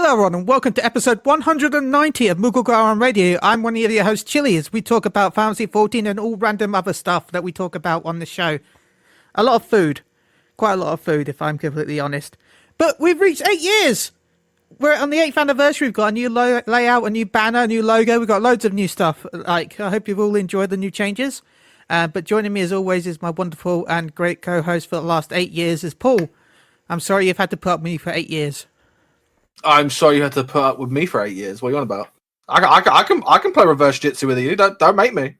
Hello, everyone, and welcome to episode 190 of Moogle on Radio. I'm one of your hosts, Chille, as we talk about Fantasy 14 and all random other stuff that we talk about on the show. A lot of food. Quite a lot of food, if I'm completely honest. But we've reached 8 years! We're on the 8th anniversary. We've got a new layout, a new banner, a new logo. We've got loads of new stuff. I hope you've all enjoyed the new changes. But joining me, as always, is my wonderful and great co-host for the last 8 years, is Paul. I'm sorry you've had to put up with me for 8 years. I'm sorry you had to put up with me for 8 years. What are you on about? I can play reverse jitsu with you. Don't make me.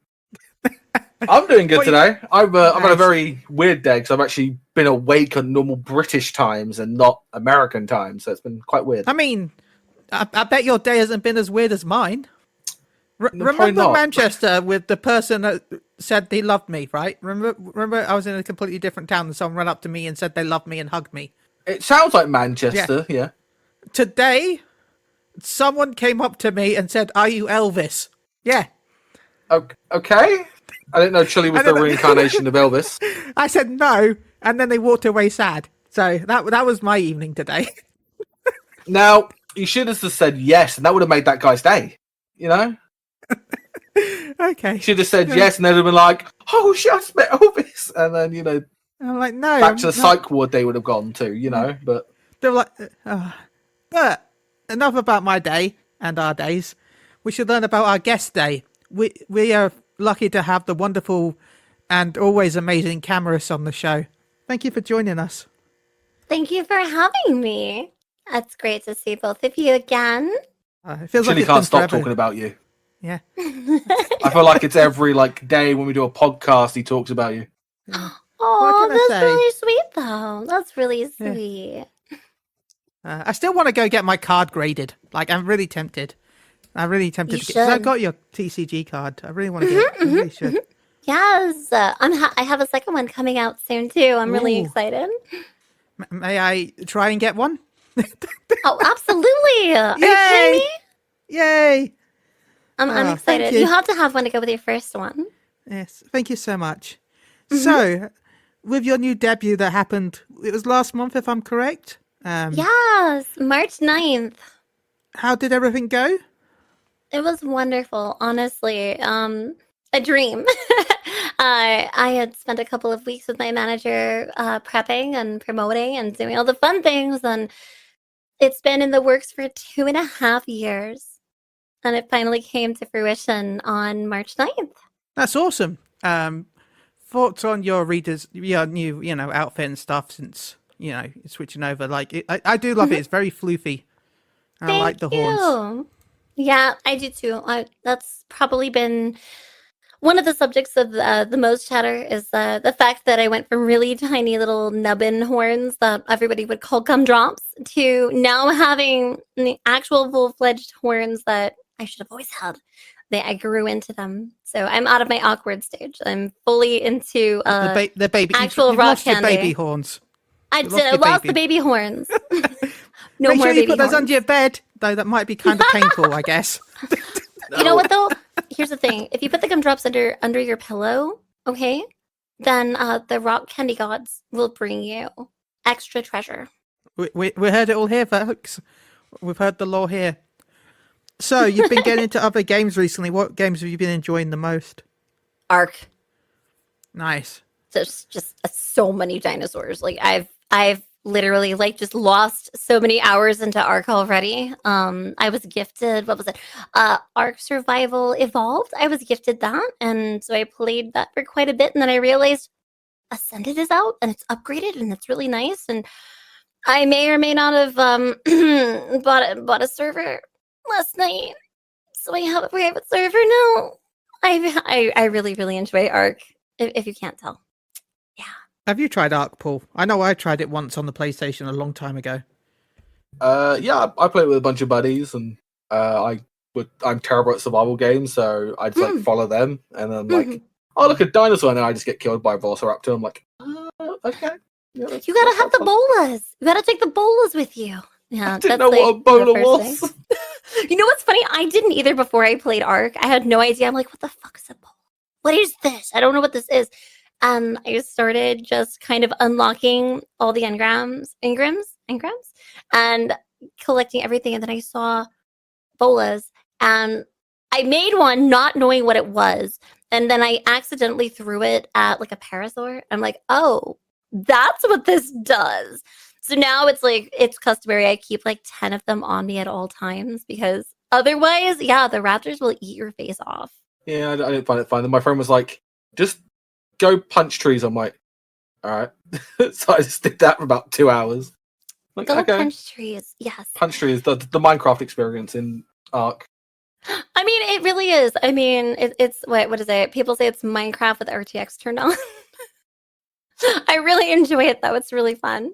I'm doing good today. I've had a very weird day because I've actually been awake on normal British times and not American times, so it's been quite weird. I mean, I bet your day hasn't been as weird as mine. Remember Manchester with the person that said he loved me, right? Remember I was in a completely different town and someone ran up to me and said they loved me and hugged me. It sounds like Manchester, yeah. Today, someone came up to me and said, "Are you Elvis?" Yeah. Okay. I didn't know Chille was the reincarnation of Elvis. I said no, and then they walked away sad. So that was my evening today. Now, you should have just said yes, and that would have made that guy's day. You know? Okay. You should have said yes, and they'd have been like, "Oh, shit, I just met Elvis." And then, you know, I'm like, no. Back to the psych ward they would have gone to, you know, but... They're like... But enough about my day and our days. We should learn about our guest day. We are lucky to have the wonderful and always amazing Kaimeriss on the show. Thank you for joining us. Thank you for having me. It's great to see both of you again. It feels Chille like can't stop talking about you. Yeah. I feel like it's every day when we do a podcast, he talks about you. Oh, that's really sweet, though. That's really sweet. Yeah. I still want to go get my card graded. Like, I'm really tempted. I'm really tempted to get. I've got your TCG card. I really want to get it. I really should. Yes, I have a second one coming out soon too. I'm really excited. May I try and get one? Oh, absolutely! Are you kidding me? Yay! I'm excited. You have to have one to go with your first one. Yes, thank you so much. So, with your new debut that happened, it was last month, if I'm correct. Yes, March 9th. How did everything go? It was wonderful, honestly. A dream. I had spent a couple of weeks with my manager prepping and promoting and doing all the fun things, and it's been in the works for 2.5 years, and it finally came to fruition on March 9th. That's awesome. Thoughts on your new, outfit and stuff since, switching over. Like, I do love it. It's very floofy. I like the horns. Yeah, I do too. That's probably been one of the subjects of the most chatter is the fact that I went from really tiny little nubbin horns that everybody would call gumdrops to now having the actual full-fledged horns that I should have always had. I grew into them. So I'm out of my awkward stage. I'm fully into the baby actual rock candy. The baby horns. I lost the baby horns. No Make more sure baby you put those horns. under your bed, though. That might be kind of painful, I guess. You know what, though? Here's the thing. If you put the gumdrops under your pillow, okay, then the rock candy gods will bring you extra treasure. We heard it all here, folks. We've heard the lore here. So, you've been getting into other games recently. What games have you been enjoying the most? Ark. Nice. There's just so many dinosaurs. Like, I've literally just lost so many hours into Ark already. I was gifted, what was it? Ark Survival Evolved. I was gifted that, and so I played that for quite a bit, and then I realized Ascended is out, and it's upgraded, and it's really nice, and I may or may not have bought a server last night, so I have a private server now. I really, really enjoy Ark, if you can't tell. Yeah. Have you tried Ark, Paul? I know I tried it once on the PlayStation a long time ago. Yeah, I play it with a bunch of buddies, and I'm terrible at survival games, so I just follow them, and then oh, look, a dinosaur, and then I just get killed by a velociraptor. I'm like, okay. Yeah, you gotta have the bolas. You gotta take the bolas with you. Yeah, I didn't know what a bola was. You know what's funny? I didn't either before I played Ark. I had no idea. I'm like, what the fuck is a bola? What is this? I don't know what this is. And I started just kind of unlocking all the engrams, and collecting everything, and then I saw bolas, and I made one not knowing what it was, and then I accidentally threw it at like a parasaur. I'm like, oh, that's what this does. So now it's like it's customary. I keep like 10 of them on me at all times because otherwise, yeah, the raptors will eat your face off. Yeah, I didn't find it fun. And my friend was like, just go punch trees. I'm like, all right. So I just did that for about 2 hours. Like, Go okay. punch trees. Yes. Punch trees, the Minecraft experience in Ark. I mean, it really is. I mean, it's what is it? People say it's Minecraft with RTX turned on. I really enjoy it though. It's really fun.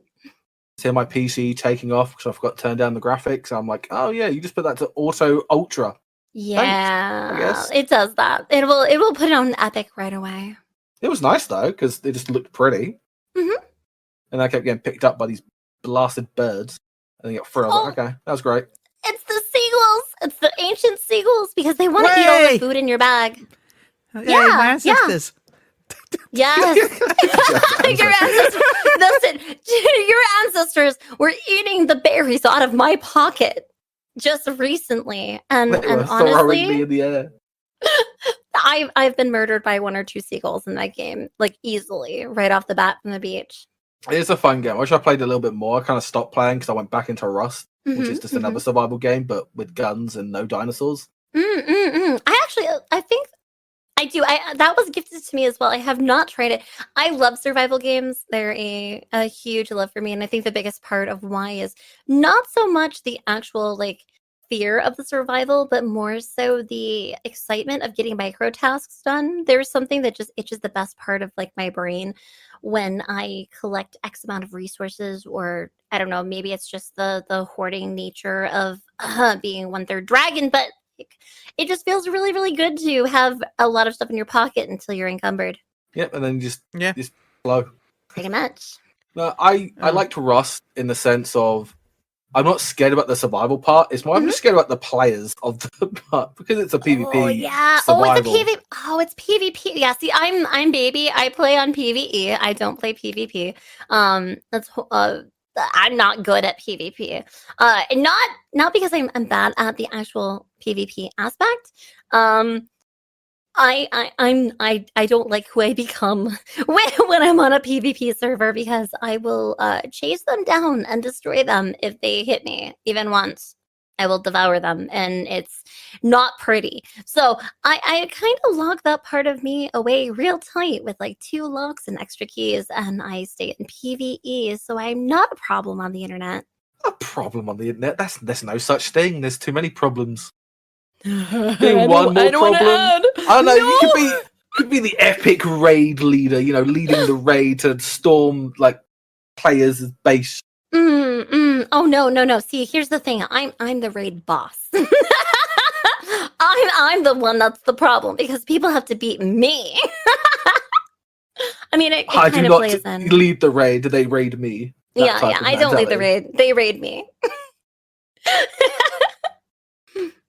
See my PC taking off because I forgot to turn down the graphics. I'm like, oh yeah, you just put that to auto ultra. Yeah, I guess. it does that. It will put it on epic right away. It was nice though because it just looked pretty. Mm-hmm. And I kept getting picked up by these blasted birds. And I got thrilled. Oh. Like, okay, that was great. It's the seagulls. It's the ancient seagulls because they want to eat all the food in your bag. Hey, Yeah, my ancestors. Yes. Your ancestors. Listen, your ancestors were eating the berries out of my pocket just recently, and They were throwing honestly, me in the air. I've been murdered by 1 or 2 seagulls in that game, like easily, right off the bat from the beach. It's a fun game. I wish I played a little bit more. I kind of stopped playing because I went back into Rust, which is just another survival game, but with guns and no dinosaurs. I think I do. That was gifted to me as well. I have not tried it. I love survival games. They're a huge love for me, and I think the biggest part of why is not so much the actual like fear of the survival, but more so the excitement of getting micro tasks done. There's something that just itches the best part of like my brain when I collect X amount of resources, or I don't know, maybe it's just the hoarding nature of being 1/3 dragon, but it just feels really, really good to have a lot of stuff in your pocket until you're encumbered. Yep, and then just flow. Pretty much. No, I liked Rust in the sense of I'm not scared about the survival part. It's more I'm just scared about the players of the part because it's a PvP. Oh yeah. Survival. Oh, it's a PvP. Oh, it's PvP. Yeah. See, I'm baby. I play on PvE. I don't play PvP. That's I'm not good at PvP. And not because I'm bad at the actual PvP aspect. I don't like who I become when I'm on a PvP server because I will chase them down and destroy them if they hit me even once. I will devour them, and it's not pretty. So I kind of lock that part of me away real tight with like 2 locks and extra keys, and I stay in PvE, so I'm not a problem on the internet. A problem on the internet? There's no such thing. There's too many problems. One more problem. I know you could be the epic raid leader. You know, leading the raid to storm like players' base. Oh no. See, here's the thing. I'm the raid boss. I'm the one that's the problem because people have to beat me. I mean, it I kind do of not plays in. lead the raid. They raid me. Yeah. I don't lead the raid. They raid me.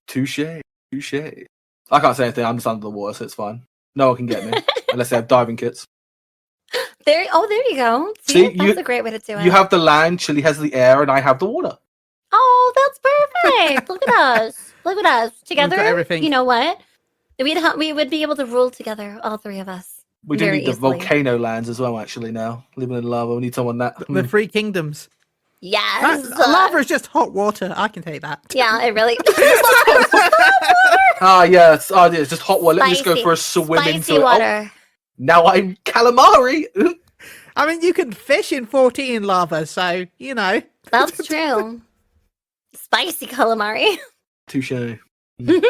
Touche. I can't say anything. I'm just under the water, so it's fine. No one can get me unless they have diving kits. There you go. See, that's a great way to do it. You have the land, Chille has the air, and I have the water. Oh, that's perfect. Look at us. Look at us. Together, everything. You know what? We would be able to rule together, all 3 of us. We do very need the easily. volcano lands as well, actually, now. Living in lava, we need someone that... The 3 kingdoms. Yes. Lava is just hot water. I can take that. Yeah, it really... Yes. Oh, yeah, it's just hot water. Let me just go for a swim spicy into water. it. Oh, now I'm calamari! I mean, you can fish in 14 lava, so, you know. That's true. Spicy calamari. Touche. I haven't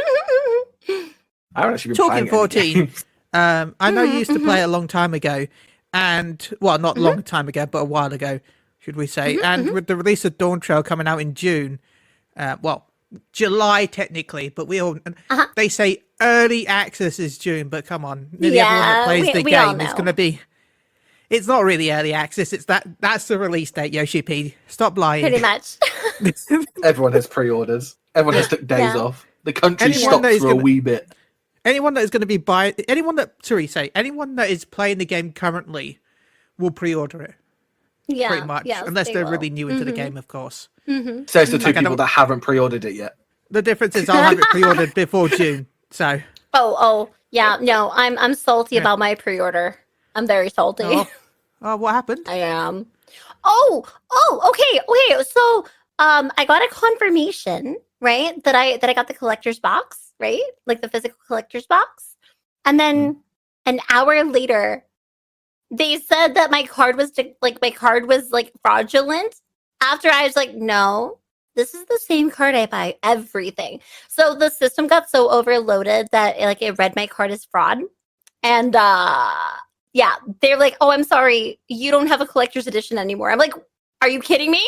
actually been Talking playing 14, I know you used to play it a long time ago, and, well, not a long time ago, but a while ago, should we say. And with the release of Dawn Trail coming out in June, July technically, but they say early access is June, but come on, nearly everyone that plays the game is going to be... It's not really early access. It's that's the release date, Yoshi P. Stop lying. Pretty much. Everyone has pre-orders. Everyone has took days off. The country Anyone stopped for a wee bit. Anyone that is going to be anyone that is playing the game currently will pre-order it. Yeah. Pretty much, yes, unless they they're will. really new into the game, of course. Says the two Like, people that haven't pre-ordered it yet. The difference is I'll have it pre-ordered before June. So. Oh, yeah. No, I'm salty about my pre-order. I'm very salty. Oh, what happened? I am. Okay. So, I got a confirmation, right? That I got the collector's box, right? Like the physical collector's box. And then an hour later, they said that my card was fraudulent. After I was like, no, this is the same card I buy everything. So the system got so overloaded that it read my card as fraud. And yeah, they're like, oh, I'm sorry, you don't have a collector's edition anymore. I'm like, are you kidding me?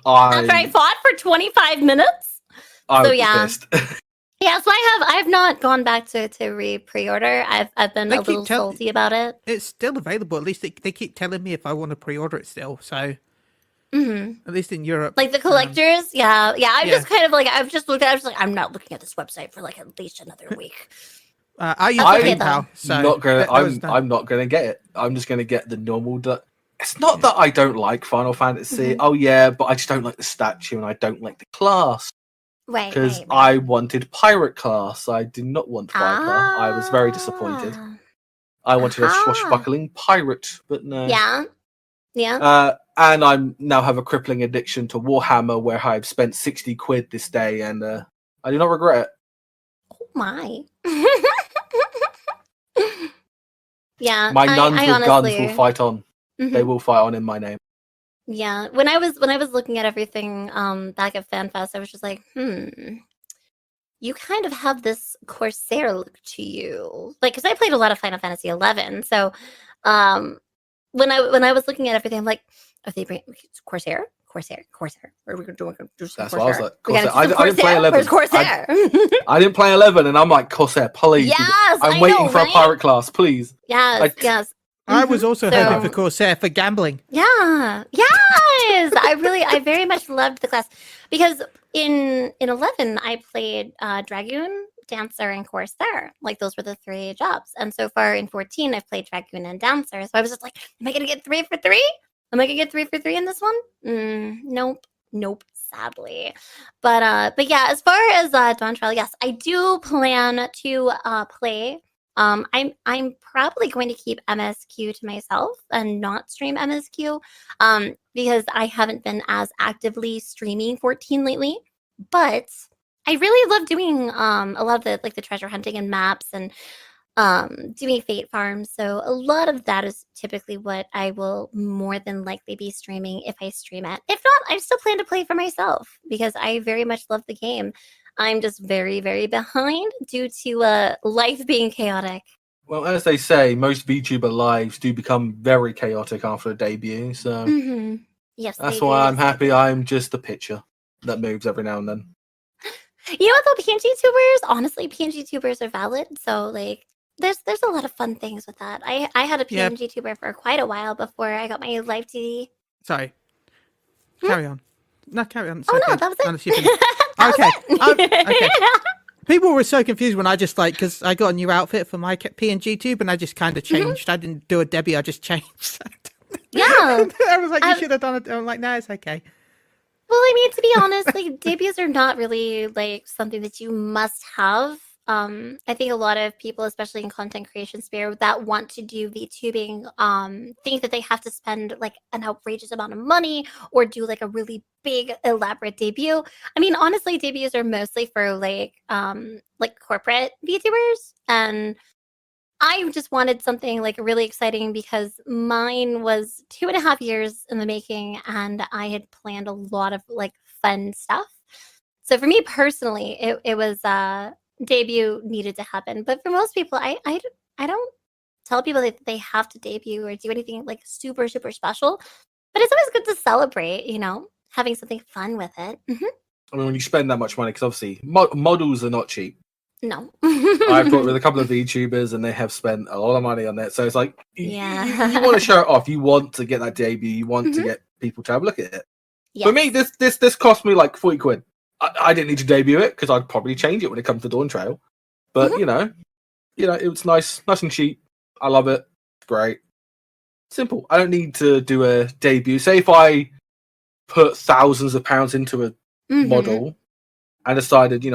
After I fought for 25 minutes? So yeah. Yeah, so I have not gone back to pre-order. I've been a little salty about it. It's still available. At least they keep telling me if I want to pre-order it still. So at least in Europe, like the collectors, yeah. Just kind of I've just looked at. I was like, I'm not looking at this website for at least another week. I use PayPal, so I'm not gonna get it. I'm just gonna get the normal. It's not that I don't like Final Fantasy. Oh yeah, but I just don't like the statue and I don't like the class. Right. Because I wanted pirate class. I did not want Viper. I was very disappointed. I wanted a swashbuckling pirate, but no. Yeah. And I now have a crippling addiction to Warhammer, where I've spent 60 quid this day, and I do not regret it. Oh my. Yeah. My nuns with honestly, guns will fight on. They will fight on in my name. Yeah. When I was looking at everything back at FanFest, I was just like, you kind of have this Corsair look to you. Because I played a lot of Final Fantasy XI, so when I was looking at everything, I'm like, are they bringing Corsair? Or we're doing some That's Corsair. what I was like. Corsair. I didn't play 11. Where's Corsair? I didn't play 11, and I'm like, Corsair, please. Yes, I'm waiting for a pirate class, please. Yes. I was also hoping for Corsair for gambling. Yeah. Yes. I very much loved the class because in 11 I played Dragoon, Dancer, and Corsair. Those were the 3 jobs. And so far in 14 I've played Dragoon and Dancer. So I was just like, am I gonna get 3 for 3? Am I gonna get 3 for 3 in this one? Nope, sadly. But yeah, as far as Dawn Trial, yes, I do plan to play. I'm probably going to keep MSQ to myself and not stream MSQ because I haven't been as actively streaming 14 lately. But I really love doing a lot of the treasure hunting and maps and doing fate farms. So a lot of that is typically what I will more than likely be streaming if I stream it. If not, I still plan to play for myself because I very much love the game. I'm just very, very behind due to life being chaotic. Well, as they say, most VTuber lives do become very chaotic after a debut, so yes, that's why I'm happy I'm just a picture that moves every now and then. You know what, though, PNG tubers, honestly, PNG tubers are valid, so there's a lot of fun things with that. I had a PNG tuber for quite a while before I got my live TV. Sorry. Carry on. No, carry on. Oh, no, that was it. Okay. People were so confused when I just because I got a new outfit for my PNG tube and I just kind of changed. I didn't do a Debbie, I just changed. Yeah. I was like, you should have done it. I'm like, no, it's okay. Well, I mean, to be honest, debuts are not really something that you must have. I think a lot of people, especially in content creation sphere, that want to do VTubing, think that they have to spend an outrageous amount of money or do a really big elaborate debut. I mean, honestly, debuts are mostly for corporate VTubers, and I just wanted something really exciting because mine was 2.5 years in the making, and I had planned a lot of fun stuff. So for me personally, it was debut needed to happen, but for most people, I don't tell people that they have to debut or do anything super special, but it's always good to celebrate, having something fun with it. I mean, when you spend that much money, because obviously models are not cheap. No. I've talked with a couple of VTubers and they have spent a lot of money on that, so it's you want to show it off, you want to get that debut, you want to get people to have a look at it. Yes. For me, this cost me 40 quid. I didn't need to debut it because I'd probably change it when it comes to Dawn Trail. But you know, it was nice and cheap. I love it. Great. Simple. I don't need to do a debut. Say if I put thousands of pounds into a model and decided,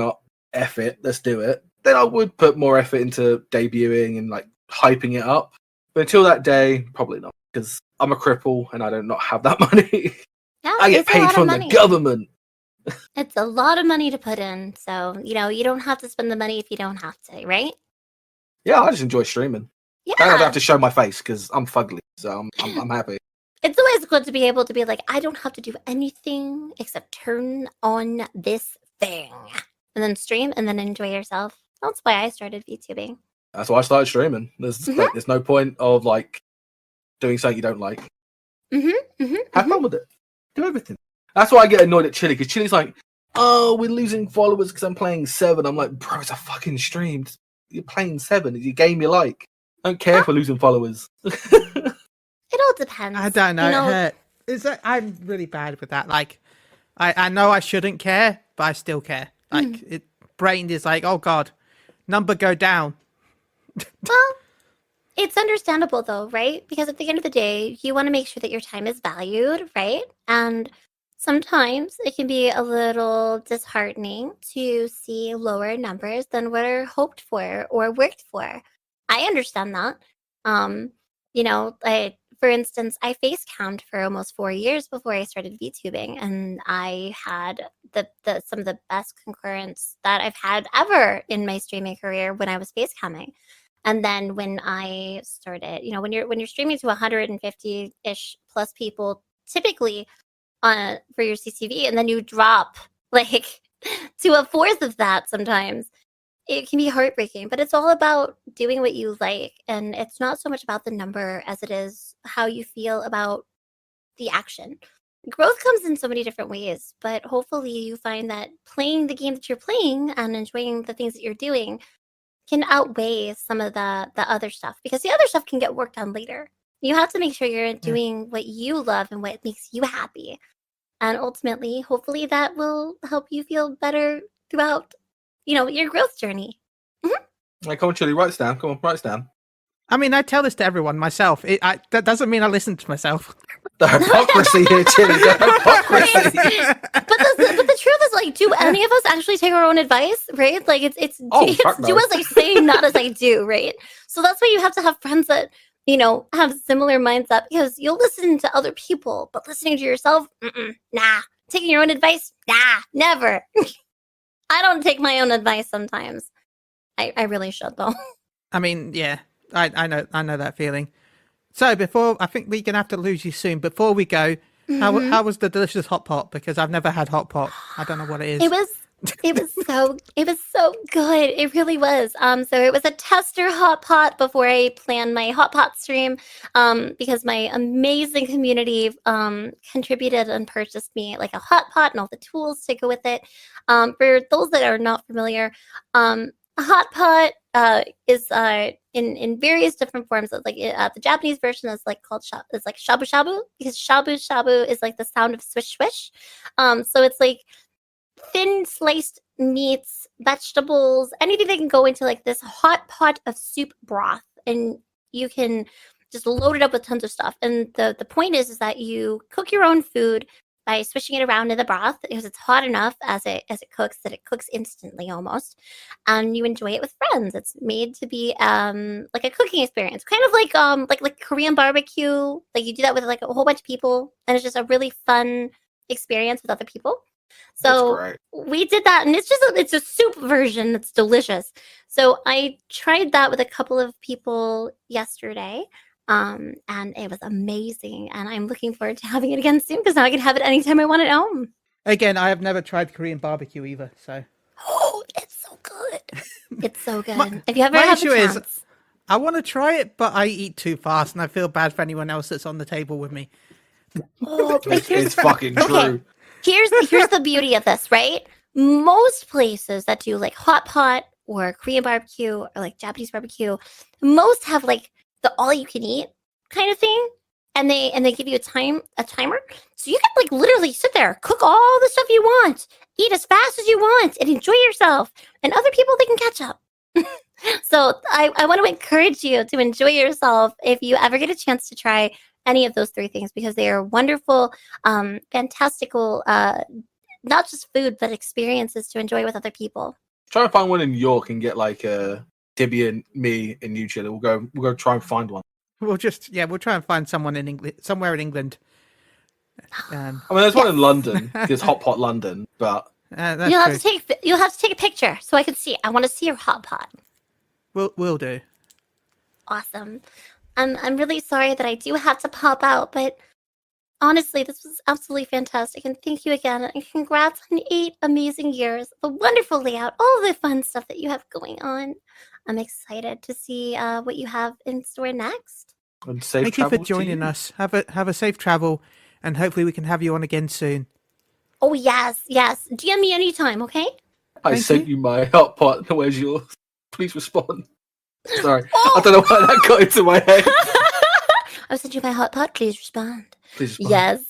F it, let's do it, then I would put more effort into debuting and like hyping it up. But until that day, probably not, because I'm a cripple and I do not have that money. Yeah, I get it's a paid lot of from the money. government. It's a lot of money to put in. So, you don't have to spend the money if you don't have to, right? Yeah, I just enjoy streaming. Yeah. And I don't have to show my face because I'm fugly, so I'm happy. It's always good to be able to be like, I don't have to do anything except turn on this thing and then stream and then enjoy yourself. That's why I started VTubing. That's why I started streaming. There's no point of like doing something you don't like. Have fun with it. Do everything. That's why I get annoyed at Chille, because Chille's like, oh, we're losing followers because I'm playing 7. I'm like, bro, it's a fucking stream. You're playing 7. It's a game you like. I don't care if we're losing followers. It all depends. I don't know. I'm really bad with that. Like, I know I shouldn't care, but I still care. Like, brain is like, oh god, number go down. Well, it's understandable though, right? Because at the end of the day, you want to make sure that your time is valued, right? And sometimes it can be a little disheartening to see lower numbers than what are hoped for or worked for. I understand that. For instance, I face cammed for almost 4 years before I started VTubing, and I had some of the best concurrence that I've had ever in my streaming career when I was face camming. And then when I started, when you're streaming to 150-ish plus people, typically for your CCV, and then you drop like to a fourth of that sometimes, it can be heartbreaking. But it's all about doing what you like, and it's not so much about the number as it is how you feel about the action. Growth comes in so many different ways, but hopefully you find that playing the game that you're playing and enjoying the things that you're doing can outweigh some of the other stuff, because the other stuff can get worked on later. You have to make sure you're doing what you love and what makes you happy. And ultimately, hopefully that will help you feel better throughout, your growth journey. Like, come on, Chille, write this down. Come on, write this down. I mean, I tell this to everyone myself. That doesn't mean I listen to myself. The hypocrisy here, Chille. The hypocrisy. But the truth is, like, do any of us actually take our own advice, right? Like, it's do as I say, not as I do, right? So that's why you have to have friends that, have similar mindset, because you'll listen to other people, but listening to yourself, nah. Taking your own advice, nah, never. I don't take my own advice sometimes. I really should, though. I mean, yeah, I know that feeling. So I think we're gonna have to lose you soon. Before we go, how was the delicious hot pot? Because I've never had hot pot. I don't know what it is. It was so good. It really was. So it was a tester hot pot before I planned my hot pot stream. Because my amazing community contributed and purchased me like a hot pot and all the tools to go with it. For those that are not familiar, a hot pot is in various different forms. Like the Japanese version is like called like shabu shabu, because shabu shabu is like the sound of swish swish. So it's like thin sliced meats, vegetables, anything that can go into like this hot pot of soup broth, and you can just load it up with tons of stuff. And the point is that you cook your own food by swishing it around in the broth, because it's hot enough as it cooks that it cooks instantly almost, and you enjoy it with friends. It's made to be like a cooking experience, kind of like Korean barbecue. Like you do that with like a whole bunch of people, and it's just a really fun experience with other people. So we did that, and it's a soup version. It's delicious. So I tried that with a couple of people yesterday. And it was amazing, and I'm looking forward to having it again soon, because now I can have it anytime I want at home. Again, I have never tried Korean barbecue either, so. Oh, it's so good. It's so good. If you ever have a chance. I want to try it, but I eat too fast, and I feel bad for anyone else that's on the table with me. Oh, it's fucking true. Okay. Here's the beauty of this, right? Most places that do like hot pot or Korean barbecue or like Japanese barbecue, most have like the all you can eat kind of thing, and they give you a timer, so you can like literally sit there, cook all the stuff you want, eat as fast as you want, and enjoy yourself, and other people, they can catch up. So I want to encourage you to enjoy yourself if you ever get a chance to try any of those three things because they are wonderful, fantastical, not just food, but experiences to enjoy with other people. Try and find one in New York and get like Tibby and me and you, Chille. We'll go try and find one. We'll try and find someone in England, somewhere in England. I mean, there's one in London. There's Hot Pot London, but you'll have to take a picture so I can see it. I want to see your hot pot. We'll do. Awesome. I'm really sorry that I do have to pop out, but honestly, this was absolutely fantastic, and thank you again, and congrats on 8 amazing years, the wonderful layout, all the fun stuff that you have going on. I'm excited to see what you have in store next. And safe Thank you for travel to joining you. us. Have a safe travel, and hopefully we can have you on again soon. Oh, yes. DM me anytime, okay? I Thank sent you. you my hot pot. Where's yours? Please respond. Sorry, Oh! I don't know why that got into my head. I'll send you my hot pot. Please respond. Please respond. Yes.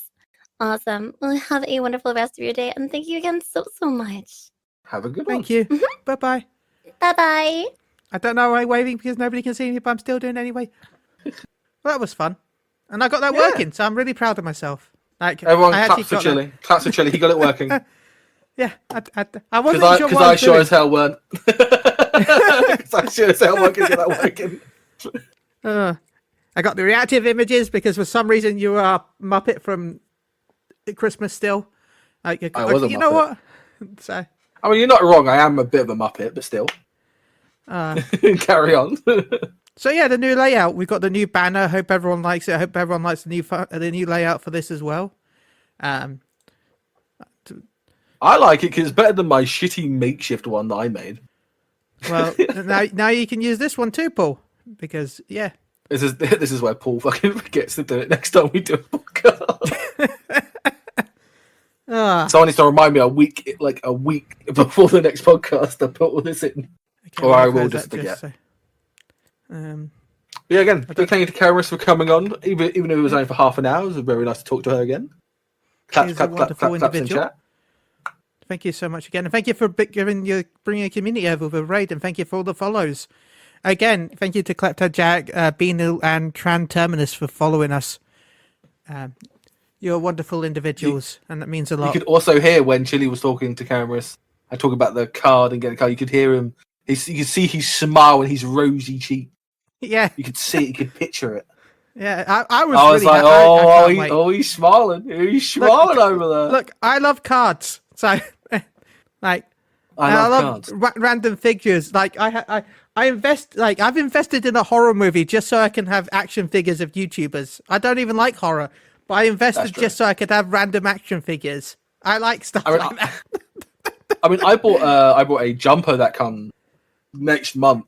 Awesome. Well, have a wonderful rest of your day, and thank you again so much. Have a good one. Thank you. Bye-bye. Bye-bye. I don't know why I'm waving because nobody can see me, but I'm still doing it anyway. Well, that was fun. And I got that working, so I'm really proud of myself. Like, Everyone I claps for actually got Chille. Claps for Chille. He got it working. Yeah, I wasn't sure Because what I was sure doing. as hell weren't. Because I sure as hell weren't going to get that working. I got the reactive images because for some reason you are Muppet from Christmas still. Like, I was a you know Muppet. what? So, I mean, you're not wrong. I am a bit of a Muppet, but still. Carry on. so yeah, the new layout. We've got the new banner. Hope everyone likes it. I hope everyone likes the new layout for this as well. I like it because it's better than my shitty makeshift one that I made. Well, now you can use this one too, Paul. Because yeah. This is where Paul fucking forgets to do it next time we do a podcast. Someone needs to remind me a week before the next podcast to put all this in. Okay, Or well, I I'll will close just that forget. so- Yeah, again, big thank you to Kaimeriss for coming on. Even if it was only for half an hour, it was very nice to talk to her again. Claps, She's a clap, clap, wonderful clap, claps in individual. chat. Thank you so much again, and thank you for bringing a community over with Raid, and thank you for all the follows. Again, thank you to Klepto Jack, Beanil, and Tran Terminus for following us. You're wonderful individuals, and that means a You lot. could also hear when Chille was talking to Kaimeriss and talking about the card and getting the card. You could hear him. You could see his smile and his rosy cheek. Yeah, You could see it. You could picture it. yeah. I was I was really like, I can't wait. he's smiling. He's smiling over there. Look, I love cards, so like. I love cards. Random figures. Like I invest. Like I've invested in a horror movie just so I can have action figures of YouTubers. I don't even like horror, but I invested just so I could have random action figures. I like stuff like that. I bought a jumper that comes next month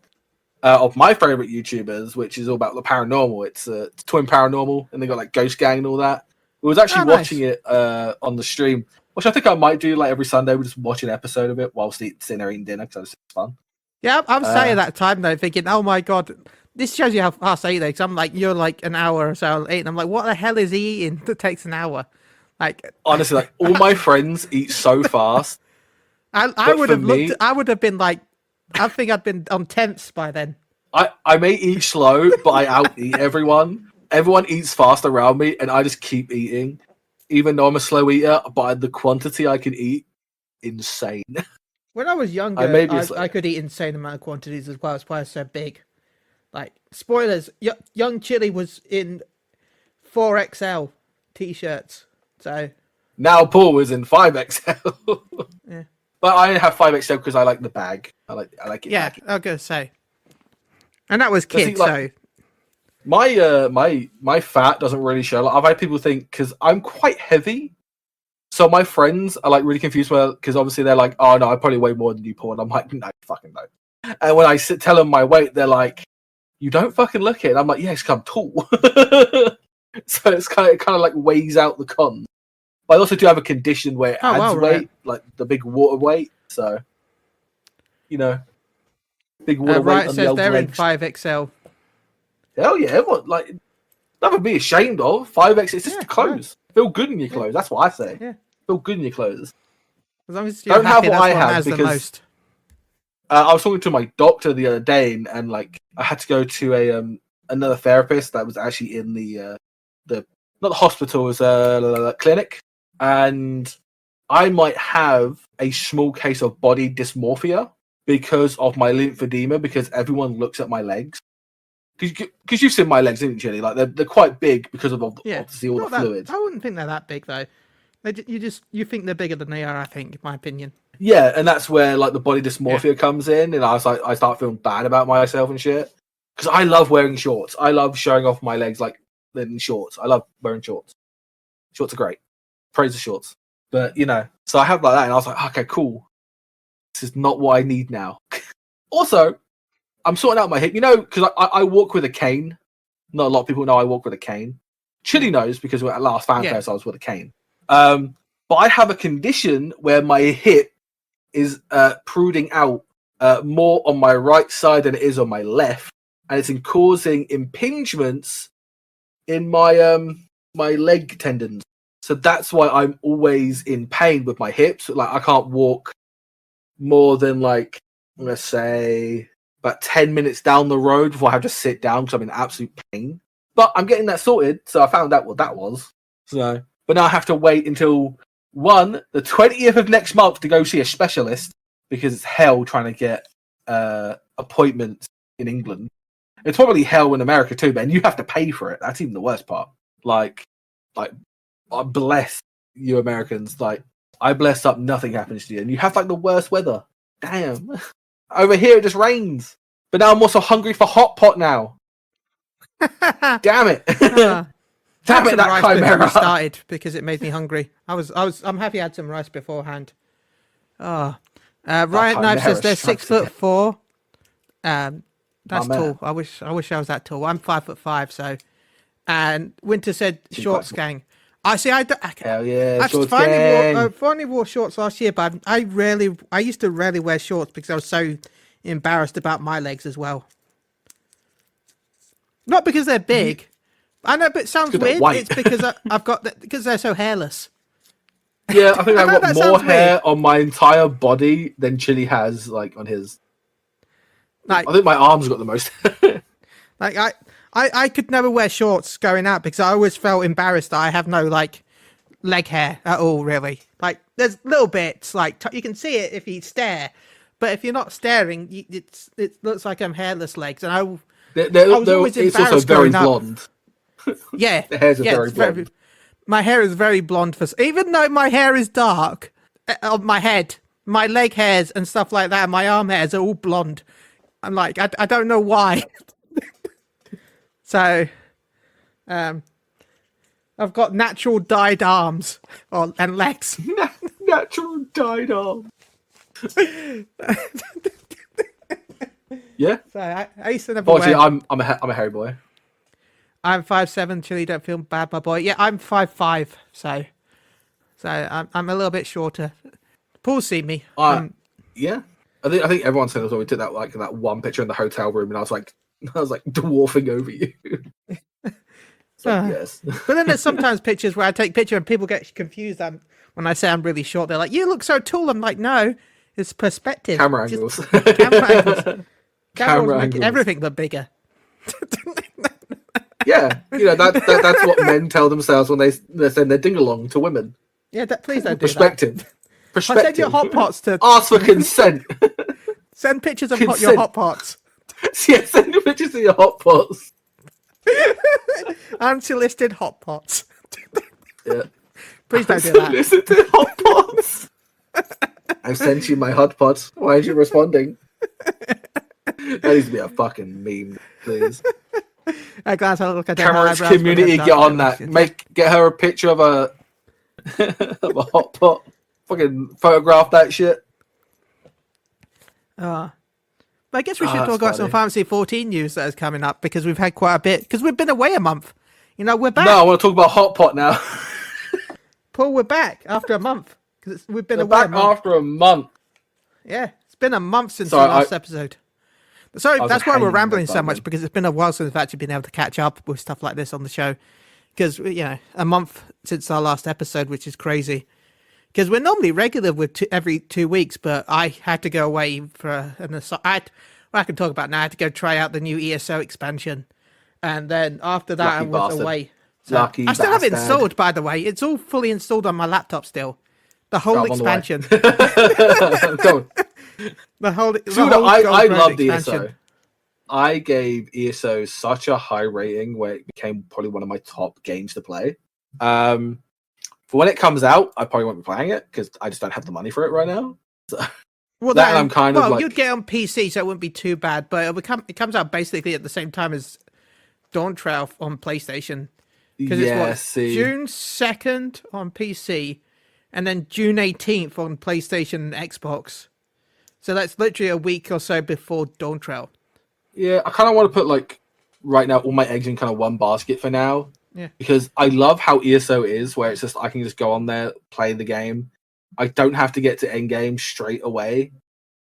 of my favorite YouTubers, which is all about the paranormal. It's Twin Paranormal, and they got like Ghost Gang and all that. We was actually watching it on the stream, which I think I might do like every Sunday. We just watch an episode of it whilst sitting there eating dinner because it's fun. Yeah, I'm saying that time though, thinking, oh my god, this shows you how fast I eat. Because I'm like, you're like an hour or so late, and I'm like, what the hell is he eating that takes an hour? Like honestly, like all my friends eat so fast. I would have looked. I would have been like, I think I'd been on tenths by then. I may eat slow, but I out eat everyone. Everyone eats fast around me, and I just keep eating, even though I'm a slow eater. But the quantity I can eat, insane. When I was younger, I could eat insane amount of quantities as well. That's why I was so big. Like, spoilers, young Chille was in 4XL t-shirts. So now Paul is in 5XL. Yeah. But I have 5XL because I like the bag. I like it. Yeah, baggy. I was gonna say. And that was kids, like, so my fat doesn't really show. Like, I've had people think because I'm quite heavy. So my friends are like really confused because obviously they're like, "Oh no, I probably weigh more than you, Paul." And I'm like, "No, fucking no." And when I tell them my weight, they're like, "You don't fucking look it." And I'm like, "Yeah, I'm tall." So it's kind of like weighs out the cons. But I also do have a condition where it adds weight, like the big water weight. So big water weight right, on it the says old they're in legs. 5XL. Hell yeah! What like nothing to be ashamed of. 5X, it's just clothes. Yeah. Feel good in your clothes. That's what I say. Yeah. Feel good in your clothes. As long as you're don't happy, have what that's I what have has because the most. I was talking to my doctor the other day, and like I had to go to a another therapist that was actually in the not the hospital, it's a clinic, and I might have a small case of body dysmorphia because of my lymphedema, because everyone looks at my legs. Because you've seen my legs, haven't you, Chille? Like they're quite big because of obviously all the fluids. I wouldn't think they're that big though. You think they're bigger than they are, I think, in my opinion. Yeah, and that's where like the body dysmorphia comes in, and I start feeling bad about myself and shit. Because I love wearing shorts. I love showing off my legs like in shorts. I love wearing shorts. Shorts are great. Praise the shorts. But so I have like that, and I was like, okay, cool. This is not what I need now. Also, I'm sorting out my hip, because I walk with a cane. Not a lot of people know I walk with a cane. Chille knows because at last fan fest I was with a cane. But I have a condition where my hip is protruding out more on my right side than it is on my left, and it's causing impingements in my my leg tendons. So that's why I'm always in pain with my hips. Like I can't walk more than like, let's say, about 10 minutes down the road before I have to sit down because I'm in absolute pain. But I'm getting that sorted, so I found out what that was. So, but now I have to wait until the 20th of next month to go see a specialist, because it's hell trying to get appointments in England. It's probably hell in America too, man. You have to pay for it. That's even the worst part. Like, I bless you Americans. Like, I bless up nothing happens to you, and you have like the worst weather. Damn. Over here it just rains. But now I'm also hungry for hot pot now. Damn it. Damn it, that Kaimeriss started because it made me hungry. I'm happy I had some rice beforehand. Ryan Knife says they're 6'4". That's tall. I wish I was that tall. I'm 5'5", so. And Winter said shorts gang. I see. Hell yeah, I finally wore shorts last year, but I used to rarely wear shorts because I was so embarrassed about my legs as well. Not because they're big. I know, but it sounds weird. It's because because they're so hairless. Yeah, I think I've got more hair on my entire body than Chille has, like on his. Like, I think my arms got the most. Like I could never wear shorts going out because I always felt embarrassed that I have no like leg hair at all, really. Like there's little bits, like you can see it if you stare, but if you're not staring, it looks like I'm hairless legs, and I was always embarrassed. It's also very blonde. Yeah, the hairs are very blonde. My hair is very blonde even though my hair is dark on my head, my leg hairs and stuff like that, my arm hairs are all blonde. I'm like, I don't know why. So, I've got natural dyed arms and legs. Natural dyed arms. Yeah. So I used to never wear... I'm a hairy boy. I'm 5'7", Chille, don't feel bad, my boy. Yeah, I'm 5'5", so I'm a little bit shorter. Paul's seen me. Yeah. I think everyone said as well. We took that one picture in the hotel room, and I was like dwarfing over you. Yes. But then there's sometimes pictures where I take picture and people get confused when I say I'm really short. They're like, "You look so tall." I'm like, "No, it's perspective." Camera angles. Camera angles. Everything look bigger. Yeah, that's what men tell themselves when they send their ding-along to women. Yeah, please don't do Perspective. I send your hot pots to... Ask for consent. Send pictures of your hot pots. Yeah, send your pictures of your hot pots. Unsolicited hot pots. Yeah. Please don't do that. Unsolicited hot pots. I've sent you my hot pot. Why aren't you responding? That needs to be a fucking meme, please. Kaimeriss community, get on that. Get her a picture of a hot pot. Fucking photograph that shit. But I guess we should talk about some Fantasy 14 news that is coming up, because we've had quite a bit. Because we've been away a month. We're back. No, I want to talk about hot pot now. Paul, we're back after a month. Because we've been away back after a month. Yeah, it's been a month since the last episode. Sorry, that's why we're rambling so much, because it's been a while since we've actually been able to catch up with stuff like this on the show. Because, a month since our last episode, which is crazy. Because we're normally regular with every 2 weeks, but I had to go away for I can talk about now. I had to go try out the new ESO expansion. And then after that, I was away. So, Lucky I still have it bastard. installed, by the way. It's all fully installed on my laptop still. The whole I'm on the way. expansion. Go on. The whole. I Gold loved expansion. ESO. I gave ESO such a high rating where it became probably one of my top games to play. For when it comes out, I probably won't be playing it because I just don't have the money for it right now. So, Well, that I'm kind of like... you'd get it on PC, so it wouldn't be too bad. But it comes out basically at the same time as Dawn Trail on PlayStation. Because it's June 2nd on PC, and then June 18th on PlayStation and Xbox. So that's literally a week or so before Dawn Trail. Yeah, I kind of want to put, like, right now, all my eggs in kind of one basket for now. Yeah. Because I love how ESO is, where it's just, I can just go on there, play the game. I don't have to get to endgame straight away.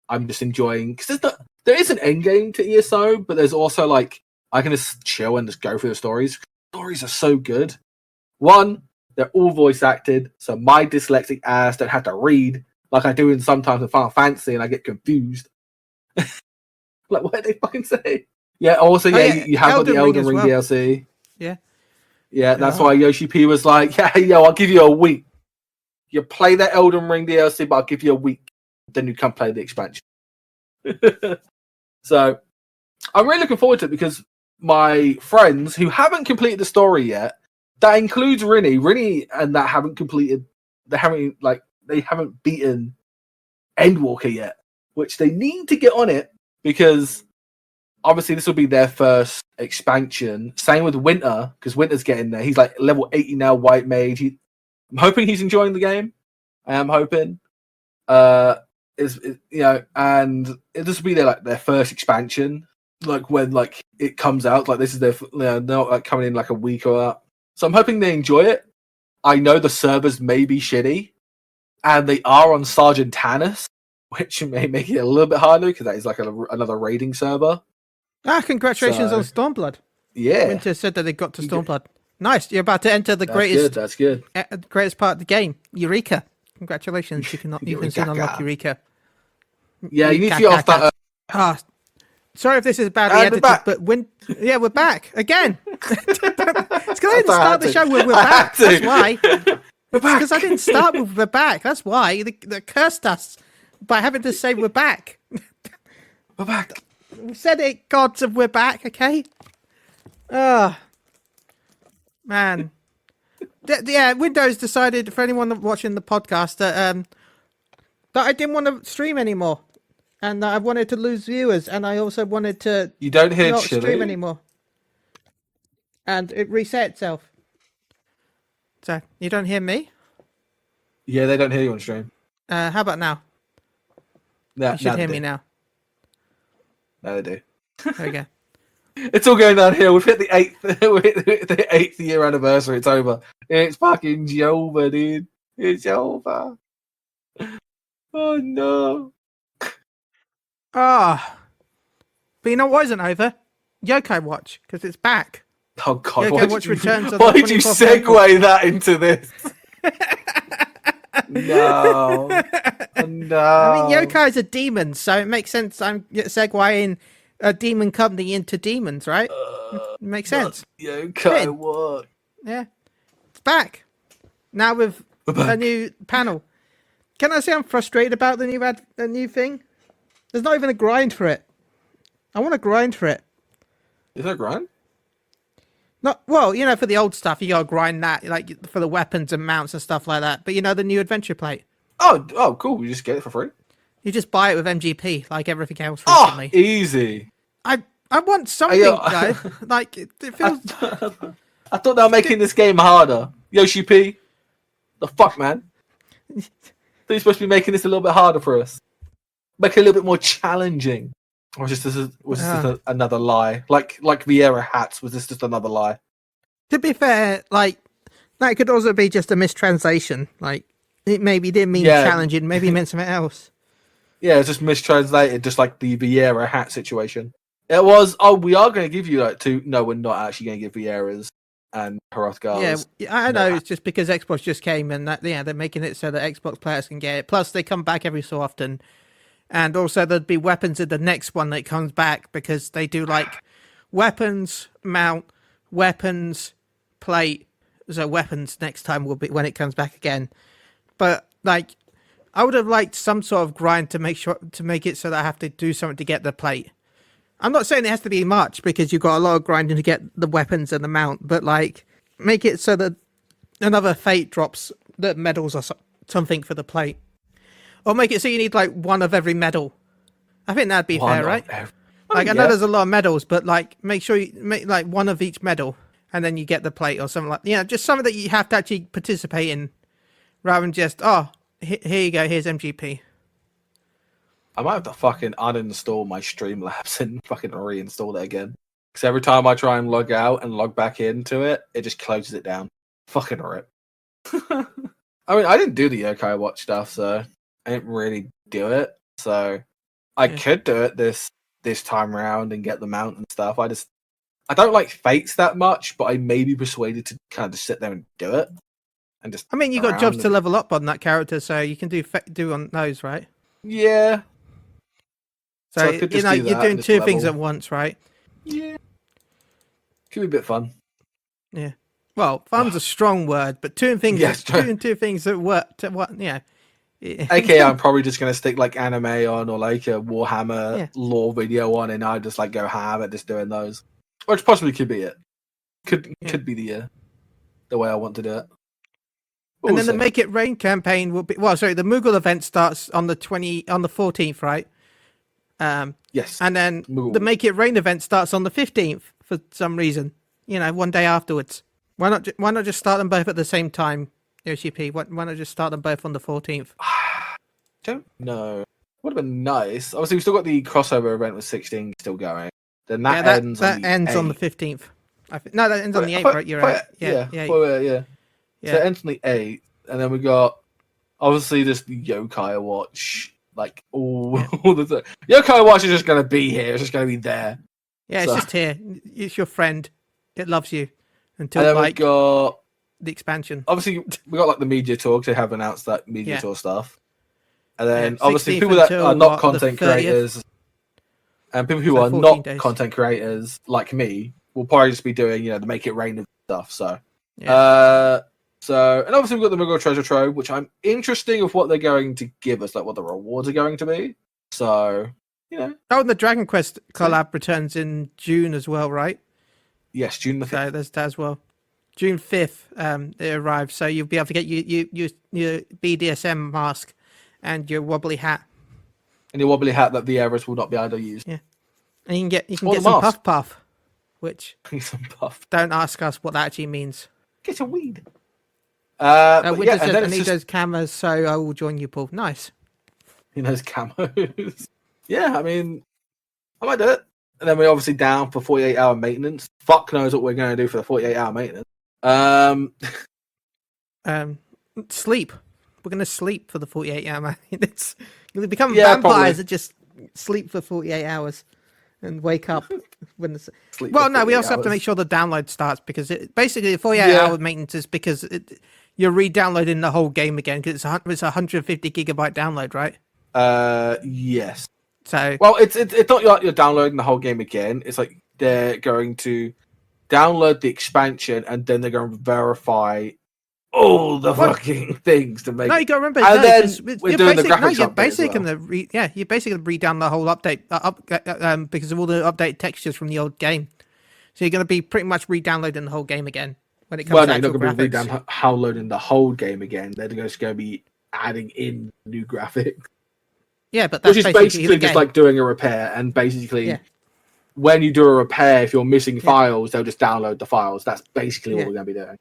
I'm just enjoying... Because there is an endgame to ESO, but there's also, like, I can just chill and just go through the stories. Stories are so good. One, they're all voice acted, so my dyslexic ass don't have to read like I do in sometimes in Final Fantasy, and I get confused. Like, what did they fucking say? Yeah, also, you have got the Elden Ring DLC. Yeah. Yeah, that's why Yoshi P was like, yeah, I'll give you a week. You play that Elden Ring DLC, but I'll give you a week. Then you come play the expansion. So, I'm really looking forward to it because my friends who haven't completed the story yet, that includes Rinny and that haven't completed, they haven't beaten Endwalker yet, which they need to get on it because obviously this will be their first expansion. Same with Winter, because Winter's getting there. He's like level 80 now, White Mage. I'm hoping he's enjoying the game. I am hoping. And this will be their first expansion. Like when it comes out, like this is their, they're not like coming in like a week or that. So I'm hoping they enjoy it. I know the servers may be shitty, and they are on Sergeant Tannis, which may make it a little bit harder because that is like another raiding server. Congratulations on Stormblood. Yeah, Winter said that they got to Stormblood. Nice, you're about to enter the That's good. The greatest part of the game, Eureka. Congratulations, you can soon unlock Eureka. Yeah, you need to get off that. Sorry if this is badly edited, but we're back again. It's because I didn't start the show with we're back. That's why. We're back. Because I didn't start with we're back. That's why they cursed us by having to say we're back. We're back. We said it, gods of we're back. Okay. Oh man. Windows decided for anyone watching the podcast that I didn't want to stream anymore. And I wanted to lose viewers, and I also wanted to you don't hear not Chille? stream anymore. And it reset itself. So, you don't hear me? Yeah, they don't hear you on stream. How about now? No, You should hear me now. No, they do. There we go. It's all going downhill. We've hit the eighth year anniversary. It's over. It's fucking over, dude. It's over. Oh no. But you know what isn't over? Yokai Watch, because it's back. Oh god, Yokai Watch returns on why the did you 24th of April. segue that into this? No. No. I mean, Yokai's a demon, so it makes sense I'm segueing a demon company into demons, right? It makes sense. Yokai what? Yeah. It's back. Now with a new panel. Can I say I'm frustrated about the new thing? There's not even a grind for it. I want a grind for it. Is there a grind? Not well, for the old stuff, you gotta grind that, like for the weapons and mounts and stuff like that. But the new adventure plate. Oh, cool! You just get it for free. You just buy it with MGP, like everything else Oh, recently. easy. I want something, guys. Like it feels. I thought they were making this game harder. Yoshi P, the fuck, man. They're supposed to be making this a little bit harder for us. Make it a little bit more challenging. Or was this just another lie? Like Vieira hats, was this just another lie? To be fair, that could also be just a mistranslation. Like, it maybe didn't mean challenging, maybe it meant something else. Yeah, it's just mistranslated, just like the Vieira hat situation. It was, we are going to give you two. No, we're not actually going to give Vieiras and Hrothgar's. Yeah, I know, it's just because Xbox just came and they're making it so that Xbox players can get it. Plus, they come back every so often. And also there'd be weapons in the next one that comes back because they do weapons, mount, weapons, plate as weapons next time will be when it comes back again. But like, I would have liked some sort of grind to make it so that I have to do something to get the plate. I'm not saying it has to be much because you've got a lot of grinding to get the weapons and the mount, but like make it so that another fate drops the medals or something for the plate, or make it so you need like one of every medal. I think that'd be fair, right? Like I know there's a lot of medals, but like make sure you make like one of each medal, and then you get the plate or something like just something that you have to actually participate in, rather than just here you go, here's MGP. I might have to fucking uninstall my Streamlabs and fucking reinstall it again. Because every time I try and log out and log back into it, it just closes it down. Fucking rip. I mean, I didn't do the Yokai Watch stuff, so I didn't really do it. So I could do it this time around and get the mount and stuff. I don't like fates that much, but I may be persuaded to kind of just sit there and do it. And just. I mean, you got jobs to level up on that character, so you can do on those, right? Yeah. So you're doing two things at once, right? Yeah. Could be a bit fun. Yeah. Well, fun's a strong word, but doing two things at work. AKA, I'm probably just gonna stick like anime on or like a Warhammer lore video on, and I just like go ham at just doing those, which possibly could be it. Could be the way I want to do it. And then the Make It Rain campaign will be the Moogle event starts on the 14th, right? Yes. And then the Make It Rain event starts on the 15th for some reason. One day afterwards. Why not just start them both at the same time, OCP? Why not just start them both on the 14th? Don't know. Would have been nice. Obviously, we've still got the crossover event with 16 still going. Then that ends on the 15th. No, that ends on the 8th, right? You're right. Yeah. So it ends on the 8th, and then we got obviously this Yokai Watch. Like all the Yokai Watch is just gonna be here. It's just gonna be there. Yeah, it's just here. It's your friend. It loves you until and then we got the expansion. Obviously, we got like the media tour. They have announced that media tour stuff. And then obviously people that are not content creators and people who are not content creators like me will probably just be doing the Make It Rain stuff. So and obviously we've got the Moogle Treasure Trove, which I'm interested of what they're going to give us, like what the rewards are going to be. So, Oh, and the Dragon Quest collab returns in June as well, right? Yes, June the 5th. So there's that as well. June 5th, it arrives, so you'll be able to get your BDSM mask and your wobbly hat. And your wobbly hat that the Everest will not be able to use. Yeah. And you can get some puff, which some puff. Don't ask us what that actually means. Get some weed. Winter says, I need those cameras, so I will join you, Paul. Nice. He knows camos. Yeah, I mean, I might do it. And then we're obviously down for 48-hour maintenance. Fuck knows what we're going to do for the 48-hour maintenance. Sleep. We're going to sleep for the 48-hour maintenance. You'll become vampires that just sleep for 48 hours and wake up when the... Well, no, we also have to make sure the download starts because basically the 48-hour maintenance is because you're re-downloading the whole game again because it's a 150 gigabyte download, right? Yes. So it's not like you're downloading the whole game again. It's like they're going to download the expansion and then they're going to verify all the fucking things to make. No, you got to remember. And then we're doing the graphics. You're basically going to you're basically going to re-down the whole update because of all the updated textures from the old game. So you're going to be pretty much re-downloading the whole game again when it comes to actual graphics. You're not going to be downloading the whole game again. They're just going to be adding in new graphics. Yeah, but that's which is basically just like doing a repair, and basically when you do a repair, if you're missing files, they'll just download the files. That's basically what we're going to be doing,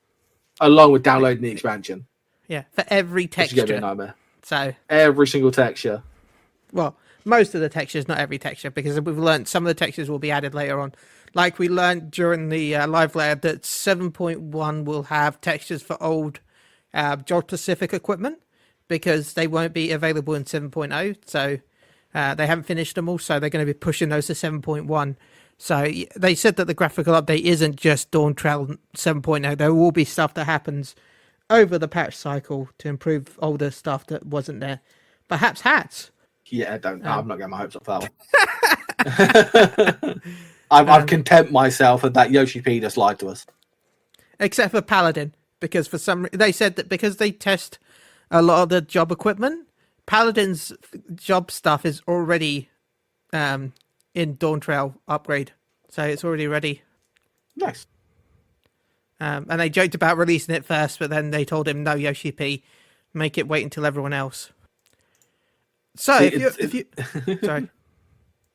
along with downloading the expansion. Yeah, for every texture. Which is going to be a nightmare. So every single texture. Well, most of the textures, not every texture, because we've learned some of the textures will be added later on. Like we learned during the live lab that 7.1 will have textures for old George-Pacific equipment, because they won't be available in 7.0. So they haven't finished them all, so they're going to be pushing those to 7.1. So they said that the graphical update isn't just Dawn Trail 7.0. There will be stuff that happens over the patch cycle to improve older stuff that wasn't there. Perhaps hats. Yeah, I'm not getting my hopes up for that one. I've content myself that Yoshi P just lied to us. except for Paladin, because they said that because they test a lot of the job equipment, Paladin's job stuff is already in Dawn Trail upgrade, so it's already ready. Nice. And they joked about releasing it first, but then they told him, no, Yoshi P, make it wait until everyone else. So, if you sorry.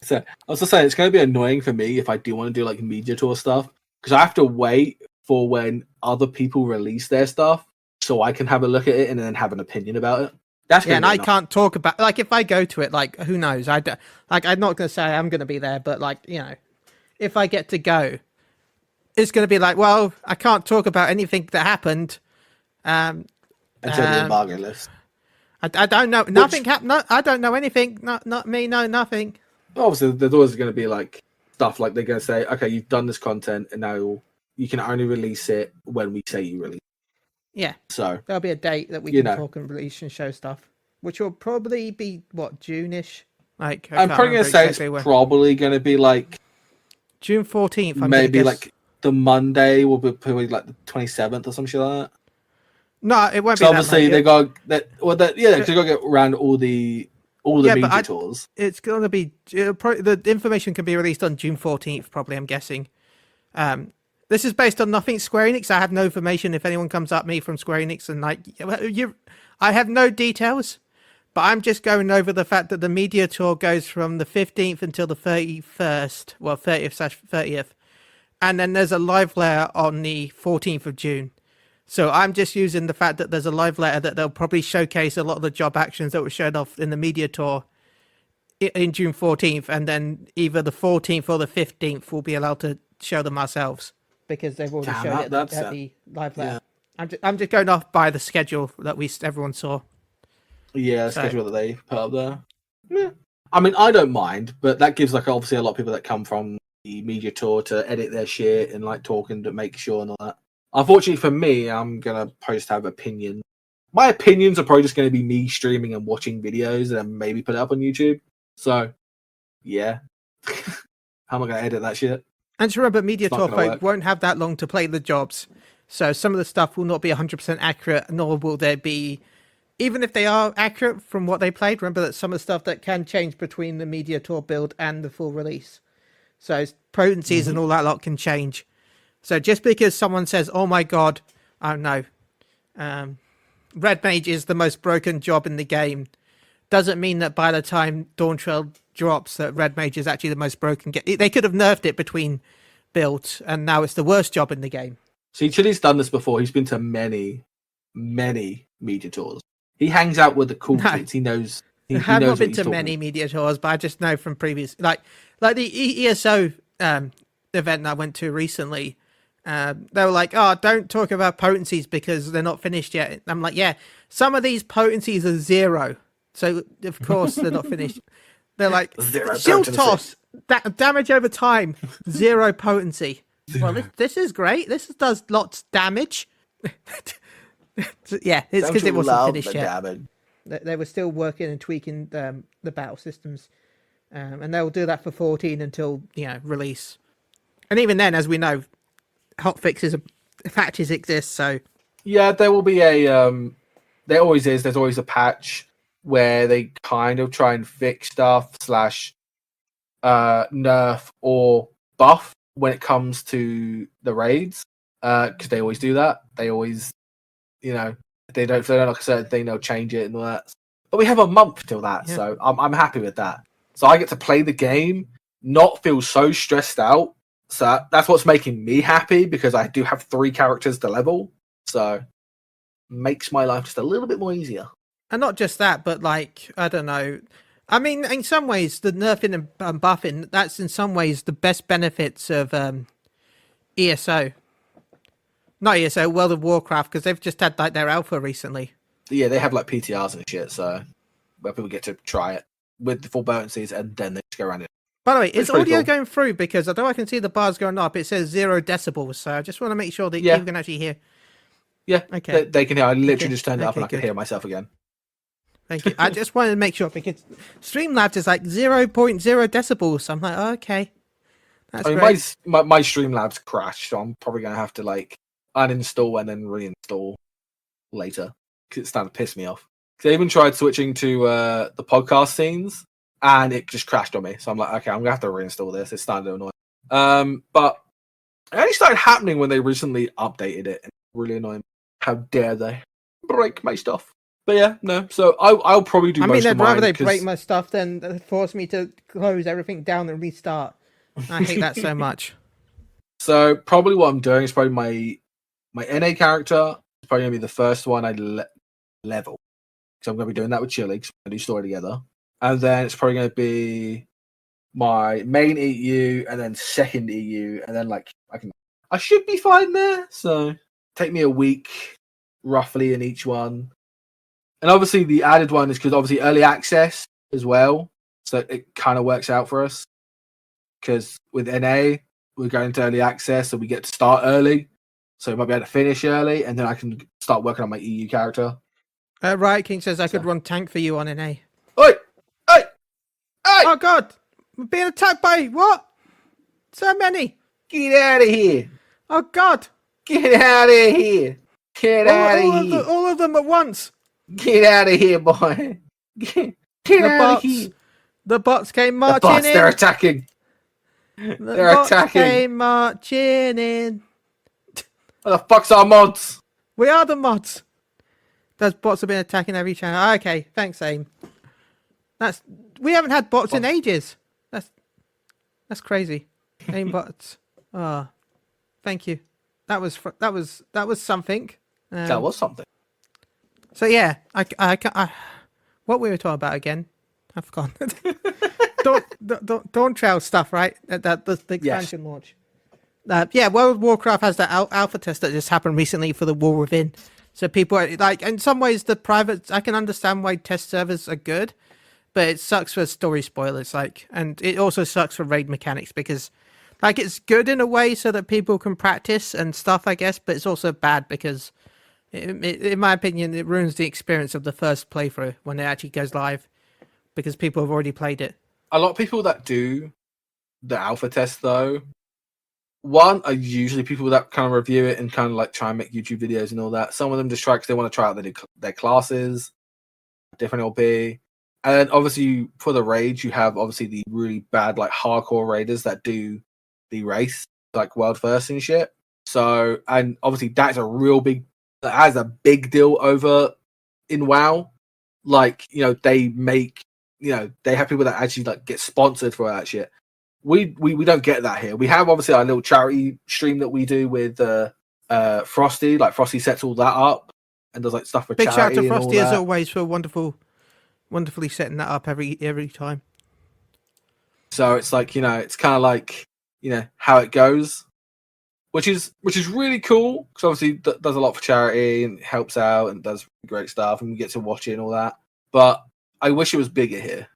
So, I was just saying, it's going to be annoying for me if I do want to do like media tour stuff, because I have to wait for when other people release their stuff so I can have a look at it and then have an opinion about it. That's and I can't talk about, like, if I go to it, like, who knows? I'm not going to say I'm going to be there, but, like, you know, if I get to go, it's going to be like, well, I can't talk about anything that happened. Until the embargo list. I don't know. Nothing happened. No, I don't know anything. Not me. No, nothing. Obviously, there's always going to be like stuff like they're going to say, okay, you've done this content and now you can only release it when we say you release it. Yeah. So there'll be a date that we can talk and release and show stuff, which will probably be what, June-ish. Like I'm probably going to say it's probably going to be like June 14th. Maybe like the Monday will be probably like the 27th or some shit like that. No, it won't be. So obviously they got that. Well, they got to get around all the media tours. It's going to be the information can be released on June 14th, probably. I'm guessing. This is based on nothing Square Enix. I have no information. If anyone comes at me from Square Enix and like I have no details, but I'm just going over the fact that the media tour goes from the 15th until the 31st. Well, 30th/30th, and then there's a live layer on the 14th of June. So I'm just using the fact that there's a live letter that they'll probably showcase a lot of the job actions that were shown off in the media tour in June 14th, and then either the 14th or the 15th we'll be allowed to show them ourselves because they've already shown it at the live letter. Yeah. I'm just going off by the schedule that everyone saw. Yeah, the schedule that they put up there. Yeah. I mean, I don't mind, but that gives like obviously a lot of people that come from the media tour to edit their shit and like talking to make sure and all that. Unfortunately for me, I'm going to have opinions. My opinions are probably just going to be me streaming and watching videos and then maybe put it up on YouTube. So, yeah. How am I going to edit that shit? And to remember, media tour folk won't have that long to play the jobs. So some of the stuff will not be 100% accurate, nor will there be... Even if they are accurate from what they played, remember that some of the stuff that can change between the media tour build and the full release. So potencies and all that lot can change. So just because someone says, oh my god, I don't know, Red Mage is the most broken job in the game, doesn't mean that by the time Dawn Trail drops that Red Mage is actually the most broken. They could have nerfed it between builds, and now it's the worst job in the game. See, Chille's done this before. He's been to many, many media tours. He hangs out with the cool kids. He knows. I have not been to many media tours, but I just know from previous, like the ESO event I went to recently. They were like, oh, don't talk about potencies because they're not finished yet. I'm like, yeah, some of these potencies are 0. So, of course, they're not finished. They're like, shield toss, damage over time, 0 potency. Well, this is great. This does lots damage. Yeah, it's because it wasn't finished yet. They were still working and tweaking the battle systems. And they'll do that for 14 until, release. And even then, as we know, hot fixes patches exist, so yeah, there will be there always is. There's always a patch where they kind of try and fix stuff / nerf or buff when it comes to the raids, because they always do that. They always, if they don't like a certain thing, they'll change it and all that. But we have a month till that, so I'm happy with that. So I get to play the game, not feel so stressed out. So that's what's making me happy, because I do have 3 characters to level. So makes my life just a little bit more easier. And not just that, but like, I don't know. I mean, in some ways, the nerfing and buffing, that's in some ways the best benefits of ESO. Not ESO, World of Warcraft, because they've just had like their alpha recently. Yeah, they have like PTRs and shit, so where people get to try it with the full potencies and then they just go around it. By the way, is audio going through? Because although I can see the bars going up, it says 0 decibels. So I just want to make sure that you can actually hear. Yeah, okay. They can hear. I literally just turned it up and I can hear myself again. Thank you. I just wanted to make sure, because Streamlabs is like 0.0 decibels. So I'm like, okay. That's great. My Streamlabs crashed, so I'm probably going to have to like uninstall and then reinstall later because it's starting to piss me off. Because I even tried switching to the podcast scenes and it just crashed on me. So I'm like, okay, I'm gonna have to reinstall this. It's starting to annoy. But it only started happening when they recently updated it, and really annoying. How dare they break my stuff? But yeah, no. So I'll probably do. I mean, most I'd of mine rather they 'cause- break my stuff than force me to close everything down and restart. I hate that so much. So probably what I'm doing is probably my NA character is probably gonna be the first one I level. So I'm gonna be doing that with Chille because we're gonna do story together, and then it's probably gonna be my main EU and then second EU, and then like I should be fine there. So take me a week roughly in each one, and obviously the added one is because obviously early access as well, so it kind of works out for us because with NA we're going to early access, so we get to start early, so we might be able to finish early, and then I can start working on my EU character. Riot King says I could run tank for you on an A. Oi! Oi! Oi! Oh God! We're being attacked by what? So many! Get out of here! Oh God! Get out of here! Get out of here! All of them at once! Get out of here, boy! Get out of here! The bots came The marching bots, in! they're attacking! The They're bots attacking! came marching in! What the fuck's our mods? We are the mods! Those bots have been attacking every channel. Okay, thanks, AIM. We haven't had bots in ages. That's crazy. AIM bots. Oh, thank you. That was something. That was something. So yeah, I what we were talking about again? I've forgotten. Dawn Trail stuff, right? The expansion launch. Yeah, World of Warcraft has that alpha test that just happened recently for the War Within. So people are like, in some ways, the private. I can understand why test servers are good, but it sucks for story spoilers. Like, and it also sucks for raid mechanics because, like, it's good in a way so that people can practice and stuff, I guess. But it's also bad because, in my opinion, it ruins the experience of the first playthrough when it actually goes live because people have already played it. A lot of people that do the alpha test, though, one are usually people that kind of review it and kind of like try and make YouTube videos and all that. Some of them just try because they want to try out their classes, different LP. And then obviously for the raids, you have obviously the really bad like hardcore raiders that do the race, like world first and shit. So, and obviously that has a big deal over in WoW. Like, they make, they have people that actually like get sponsored for that shit. We don't get that here. We have obviously our little charity stream that we do with Frosty. Like Frosty sets all that up and does like stuff for Big charity. shout out to Frosty and all as that. always for wonderfully setting that up every time. So it's like, it's kind of like, how it goes, which is really cool because obviously does a lot for charity and helps out and does great stuff and we get to watch it and all that. But I wish it was bigger here,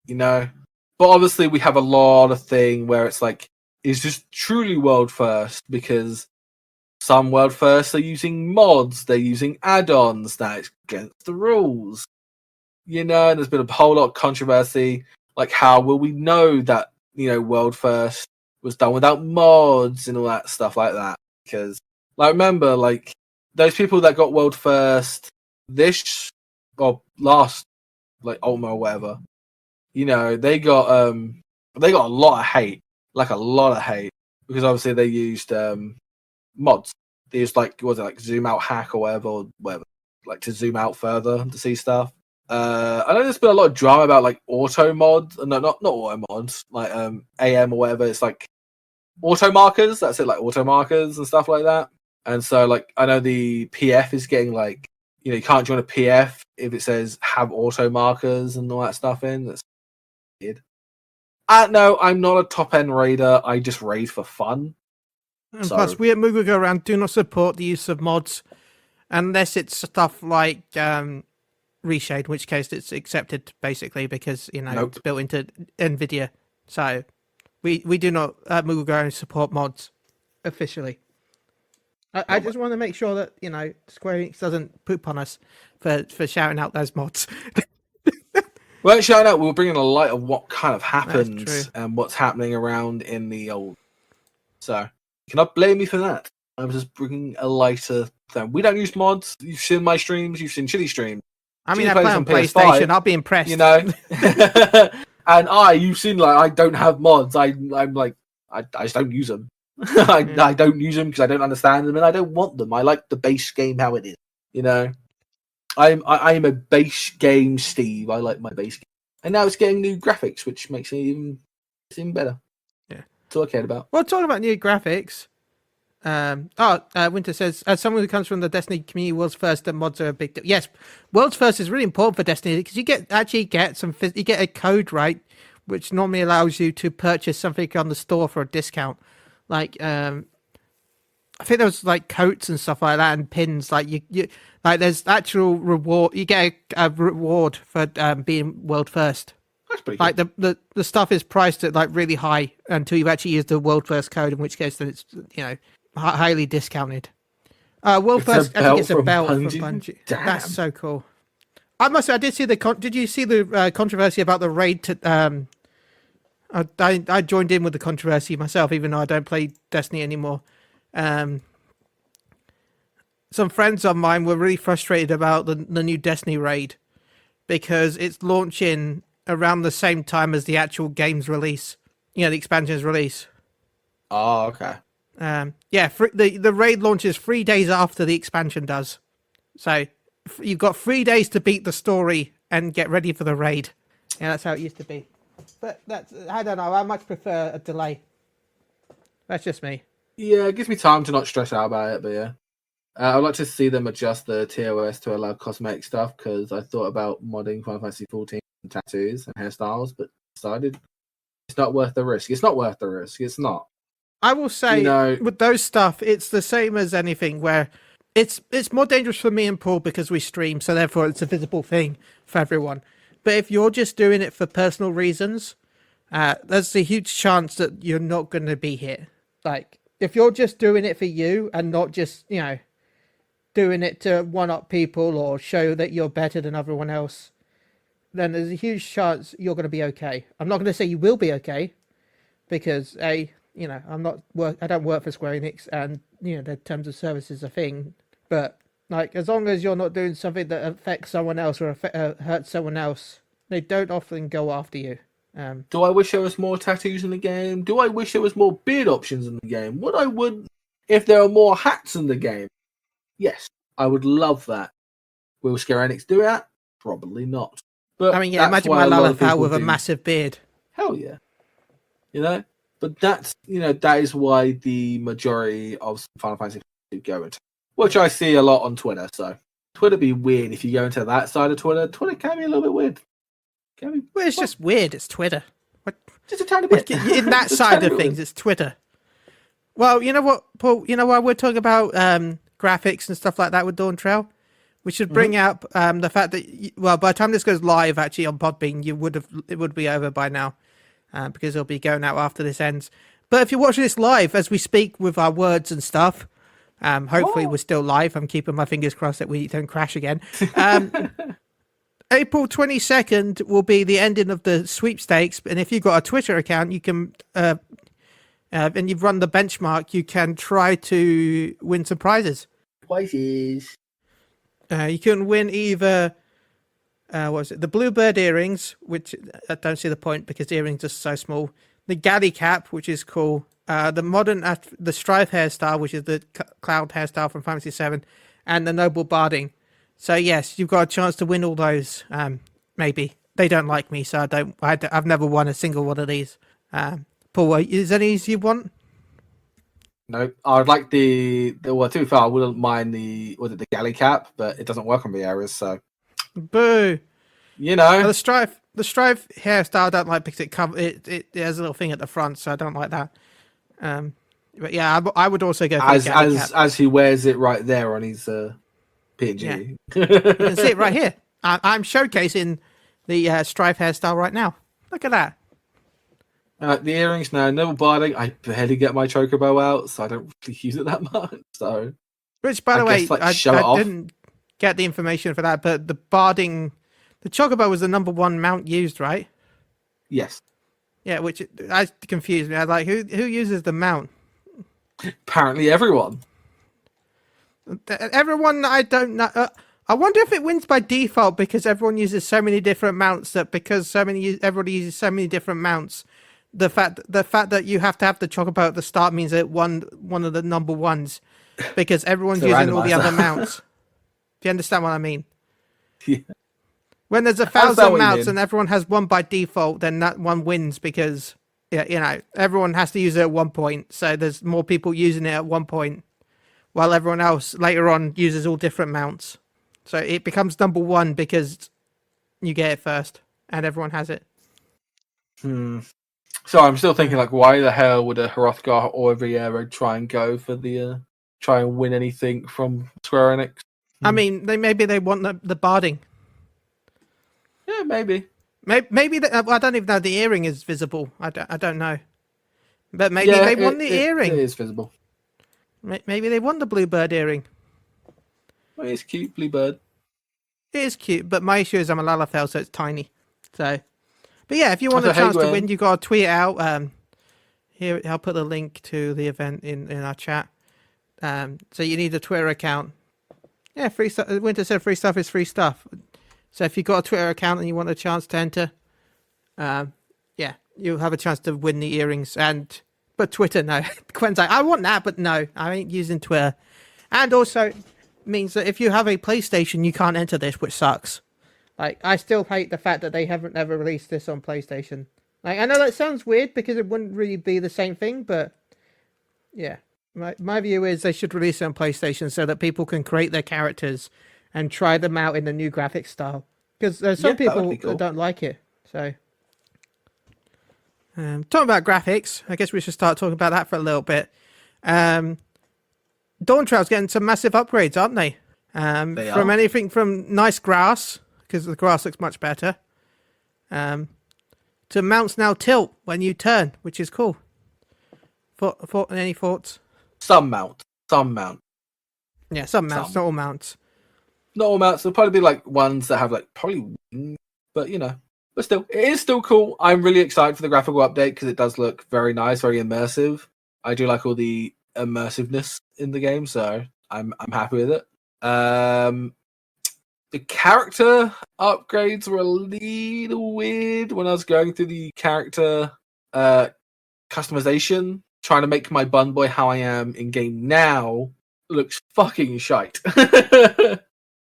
But obviously we have a lot of thing where it's like, it's just truly world first because some world first are using mods, they're using add-ons that's against the rules. And there's been a whole lot of controversy. Like, how will we know that, world first was done without mods and all that stuff like that? Because, like, remember, like, those people that got world first last, like, Ultima or whatever, they got a lot of hate, because obviously they used mods. They used like zoom out hack or whatever, like to zoom out further to see stuff. I know there's been a lot of drama about like auto mods, no, not auto mods, like AM or whatever. It's like auto markers. That's it, like auto markers and stuff like that. And so like I know the PF is getting like you can't join a PF if it says have auto markers and all that stuff in. That's weird. No, I'm not a top end raider. I just raid for fun. And plus, we at Moogle Go Around do not support the use of mods unless it's stuff like Reshade, in which case it's accepted basically because it's built into NVIDIA. So we do not at Moogle Go Around support mods officially. I just want to make sure that Square Enix doesn't poop on us for shouting out those mods. We won't shout out. We'll bring in a light of what kind of happens and what's happening around in the old. So you cannot blame me for that. I was just bringing a lighter thing. We don't use mods. You've seen my streams. You've seen Chille streams. I mean, Chille I plays play on PlayStation. I'll be impressed. You know, and you've seen like I don't have mods. I'm like I just don't use them. I don't use them because I don't understand them and I don't want them. I like the base game how it is. You know, I'm a base game Steve. I like my base game, and now it's getting new graphics, which makes it even better. Yeah, that's all I cared about. Well, talking about new graphics. Winter says, as someone who comes from the Destiny community, world's first and mods are a big deal. Yes, world's first is really important for Destiny because you get a code, right, which normally allows you to purchase something on the store for a discount. Like, I think there was like coats and stuff like that and pins. Like you like there's actual reward. You get a reward for being world first. That's pretty like good. the stuff is priced at like really high until you've actually used the world first code, in which case then it's highly discounted. World first, I think it's a belt from Bungie. Damn. That's so cool. I must say, I did see did you see the controversy about the raid to I joined in with the controversy myself, even though I don't play Destiny anymore. Some friends of mine were really frustrated about the new Destiny raid because it's launching around the same time as the actual game's release. The expansion's release. Oh, okay. The raid launches 3 days after the expansion does. So you've got 3 days to beat the story and get ready for the raid. Yeah, that's how it used to be. But I don't know. I much prefer a delay. That's just me. Yeah, it gives me time to not stress out about it, but yeah. I'd like to see them adjust the TOS to allow cosmetic stuff, because I thought about modding Final Fantasy XIV and tattoos and hairstyles, but decided it's not worth the risk. It's not worth the risk. It's not. I will say, with those stuff, it's the same as anything, where it's more dangerous for me and Paul because we stream, so therefore it's a visible thing for everyone. But if you're just doing it for personal reasons, there's a huge chance that you're not going to be hit. Like, if you're just doing it for you and not just, doing it to one-up people or show that you're better than everyone else, then there's a huge chance you're going to be okay. I'm not going to say you will be okay, because I don't work for Square Enix, and their terms of service is a thing. But like, as long as you're not doing something that affects someone else or hurts someone else, they don't often go after you. Do I wish there was more tattoos in the game? Do I wish there was more beard options in the game? What I would, if there are more hats in the game, yes, I would love that. Will Square Enix do that? Probably not. But I mean, imagine my Lalafell with a massive beard. Hell yeah. But that's, that is why the majority of Final Fantasy go into, which I see a lot on Twitter. So Twitter be weird if you go into that side of Twitter. Twitter can be a little bit weird. Well, it's just weird. It's Twitter. What? Just a tiny bit. In that side of things, it's Twitter. Well, you know what, Paul? You know why we're talking about graphics and stuff like that with Dawn Trail? We should bring up the fact that, by the time this goes live, actually on Podbean, it would be over by now, because it'll be going out after this ends. But if you're watching this live as we speak with our words and stuff, hopefully we're still live. I'm keeping my fingers crossed that we don't crash again. April 22nd will be the ending of the sweepstakes, and if you've got a Twitter account, you can, and you've run the benchmark, you can try to win some prizes. Prizes. You can win either, the Bluebird earrings, which I don't see the point because earrings are so small. The Galley cap, which is cool. The Strife hairstyle, which is the cloud hairstyle from Fantasy VII, and the Noble Barding. So yes, you've got a chance to win all those. Maybe they don't like me, so I've never won a single one of these. Paul, is there any you want? No, I'd like to be fair, I wouldn't mind the Galley cap, but it doesn't work on the areas, so. Boo. The Strife hairstyle I don't like because it has a little thing at the front, so I don't like that. But yeah, I would also go for the Galley cap. As he wears it right there on his PNG. Yeah. You can see it right here. I'm showcasing the Strife hairstyle right now. Look at that. The earrings now, Noble Barding. I barely get my chocobo out, so I don't really use it that much. So, which, by the way, I didn't get the information for that, but the Barding, the chocobo was the number one mount used, right? Yes. Yeah, which confused me. I was like, who uses the mount? Apparently, everyone. Everyone, I don't know. I wonder if it wins by default because everyone uses so many different mounts that everybody uses so many different mounts. The fact that you have to have the chocobo at the start means that one of the number ones because everyone's So using all the randomizer. other mounts. Do you understand what I mean? Yeah. When there's understand 1,000 what you mounts mean. and everyone has one by default, then that one wins because everyone has to use it at one point. So there's more people using it at one point, while everyone else later on uses all different mounts. So it becomes number one because you get it first and everyone has it. So I'm still thinking, like, why the hell would a Hrothgar or a Viera try and go for the try and win anything from Square Enix? I mean, maybe they want the barding. Yeah, maybe. Maybe I don't even know the earring is visible. I don't know, but maybe Yeah, they want the earring. It is visible. Maybe they want the bluebird earring. Well, it's cute, Bluebird. It is cute, but my issue is I'm a Lalafell, so it's tiny. So, but yeah, if you want So, a chance hey, to Gwen. win, you got to tweet it out. Here, I'll put the link to the event in our chat. So you need a Twitter account. Yeah, free stuff. Winter said free stuff is free stuff. So if you've got a Twitter account and you want a chance to enter, yeah, you'll have a chance to win the earrings. But Twitter, no. Quen's like, I want that, but no, I ain't using Twitter. And also means that if you have a PlayStation, you can't enter this, which sucks. Like, I still hate the fact that they haven't ever released this on PlayStation. Like, I know that sounds weird because it wouldn't really be the same thing, but yeah. My view is they should release it on PlayStation so that people can create their characters and try them out in the new graphic style. Because there's some people cool. that don't like it. So, talking about graphics, I guess we should start talking about that for a little bit. Dawn Trail's getting some massive upgrades, aren't they? They from are. anything from nice grass, because the grass looks much better, to mounts now tilt when you turn, which is cool. Any thoughts? Some mount. Yeah, some mounts, not all mounts. Not all mounts. There'll probably be like ones that have like probably wings, but but still, it is still cool. I'm really excited for the graphical update because it does look very nice, very immersive. I do like all the immersiveness in the game, so I'm happy with it. The character upgrades were a little weird when I was going through the character customization, trying to make my bun boy how I am in game now. Looks fucking shite.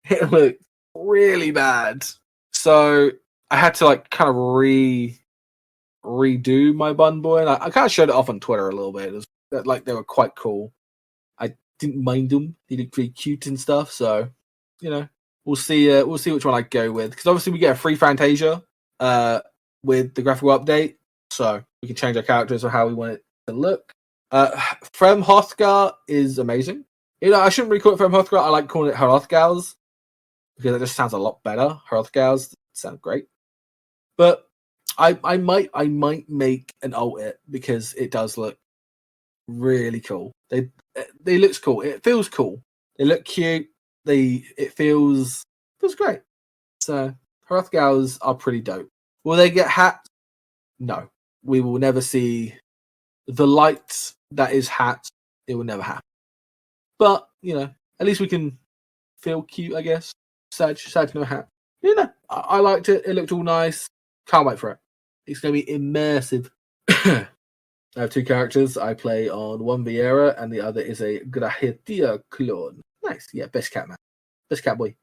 It looked really bad. So I had to like kind of redo my bun boy, and I kind of showed it off on Twitter a little bit. It was like they were quite cool. I didn't mind them; they looked pretty cute and stuff. So we'll see which one I go with, because obviously we get a free Fantasia with the graphical update, so we can change our characters or how we want it to look. Frem Hrothgar is amazing. I shouldn't really call it Frem Hrothgar. I like calling it Hrothgals because it just sounds a lot better. Hrothgals sound great, but I might make an alt it because it does look really cool. They looks cool. It feels cool. They look cute. It feels great. So Hrothgals are pretty dope. Will they get hats? No, we will never see the light that is hats. It will never happen. But at least we can feel cute, I guess. Sad no hat. I liked it. It looked all nice. Can't wait for it. It's going to be immersive. I have two characters. I play on one Viera and the other is a Grahetia clone. Nice. Yeah, best cat man. Best cat boy.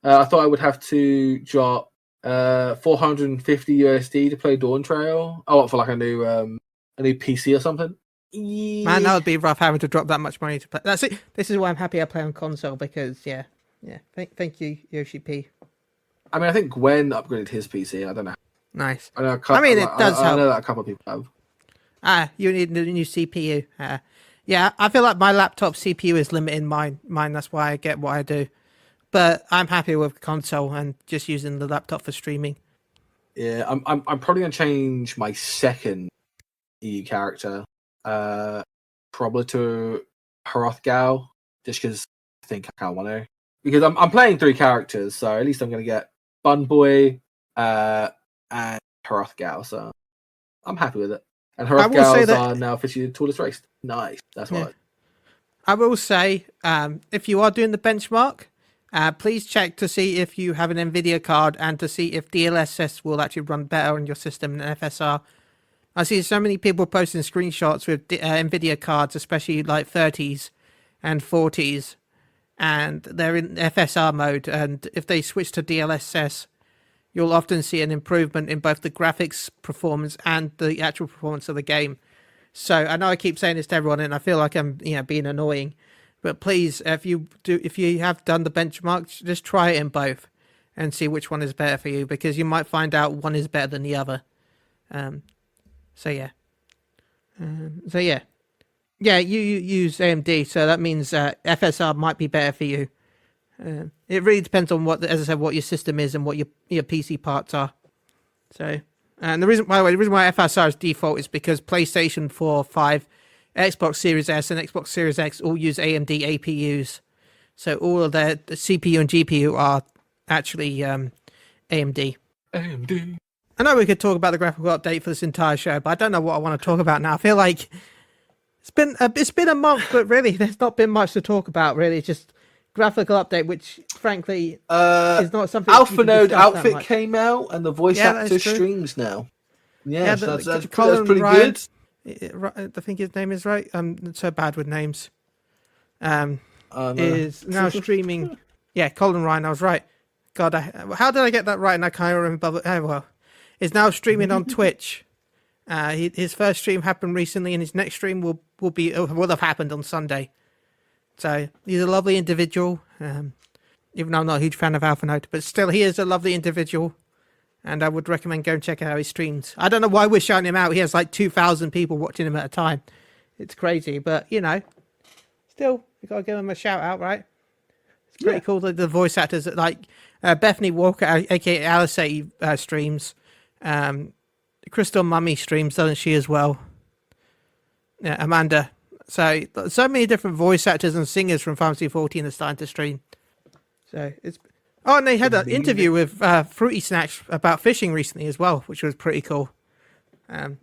I thought I would have to drop 450 USD to play Dawn Trail. Oh, what, for like a new PC or something? Man, that would be rough having to drop that much money to play. That's it. This is why I'm happy I play on console because yeah. Thank you, Yoshi P. I mean, I think Gwen upgraded his PC. I don't know. Nice. I know. It does help. I know that a couple of people have. You need the new CPU. Yeah, I feel like my laptop CPU is limiting mine. That's why I get what I do. But I'm happy with console and just using the laptop for streaming. Yeah, I'm probably gonna change my second EU character, probably to Hrothgar, just because I think I want to. Because I'm playing 3 characters, so at least I'm gonna get Bun Boy, and Hrothgar. So I'm happy with it. And Hrothgars are now officially the tallest race. Nice. That's what. I will say, if you are doing the benchmark, please check to see if you have an NVIDIA card and to see if DLSS will actually run better on your system than FSR. I see so many people posting screenshots with NVIDIA cards, especially like 30s and 40s, and they're in FSR mode. And if they switch to DLSS, you'll often see an improvement in both the graphics performance and the actual performance of the game. So I know I keep saying this to everyone, and I feel like I'm, being annoying. But please, if you have done the benchmark, just try it in both and see which one is better for you, because you might find out one is better than the other. Yeah, you use AMD, so that means FSR might be better for you. It really depends on what your system is and what your PC parts are. So, and the reason why FSR is default is because PlayStation 4, 5, Xbox Series S, and Xbox Series X all use AMD APUs. So all of the CPU and GPU are actually AMD. AMD. I know we could talk about the graphical update for this entire show, but I don't know what I want to talk about now. I feel like it's been a month, but really there's not been much to talk about. Really, it's just graphical update, which frankly is not something. Alpha Node outfit came out, and the voice actor streams now. Yeah, that's pretty Ryan, good. I think his name is right. I'm so bad with names. Is now streaming. Yeah, Colin Ryan. I was right. God, how did I get that right? And I can't remember. Well, is now streaming on Twitch. His first stream happened recently, and his next stream will have happened on Sunday. So he's a lovely individual. Even though I'm not a huge fan of Alpha Node, but still, he is a lovely individual, and I would recommend going check out his streams. I don't know why we're shouting him out. He has like 2,000 people watching him at a time. It's crazy, but still, we gotta give him a shout out, right? It's pretty cool that the voice actors that like Bethany Walker, aka Alice, streams. Crystal Mummy streams, doesn't she, as well? Yeah, Amanda. So many different voice actors and singers from Final Fantasy 14 are starting to stream. So it's and they had an interview with Fruity Snacks about fishing recently as well, which was pretty cool.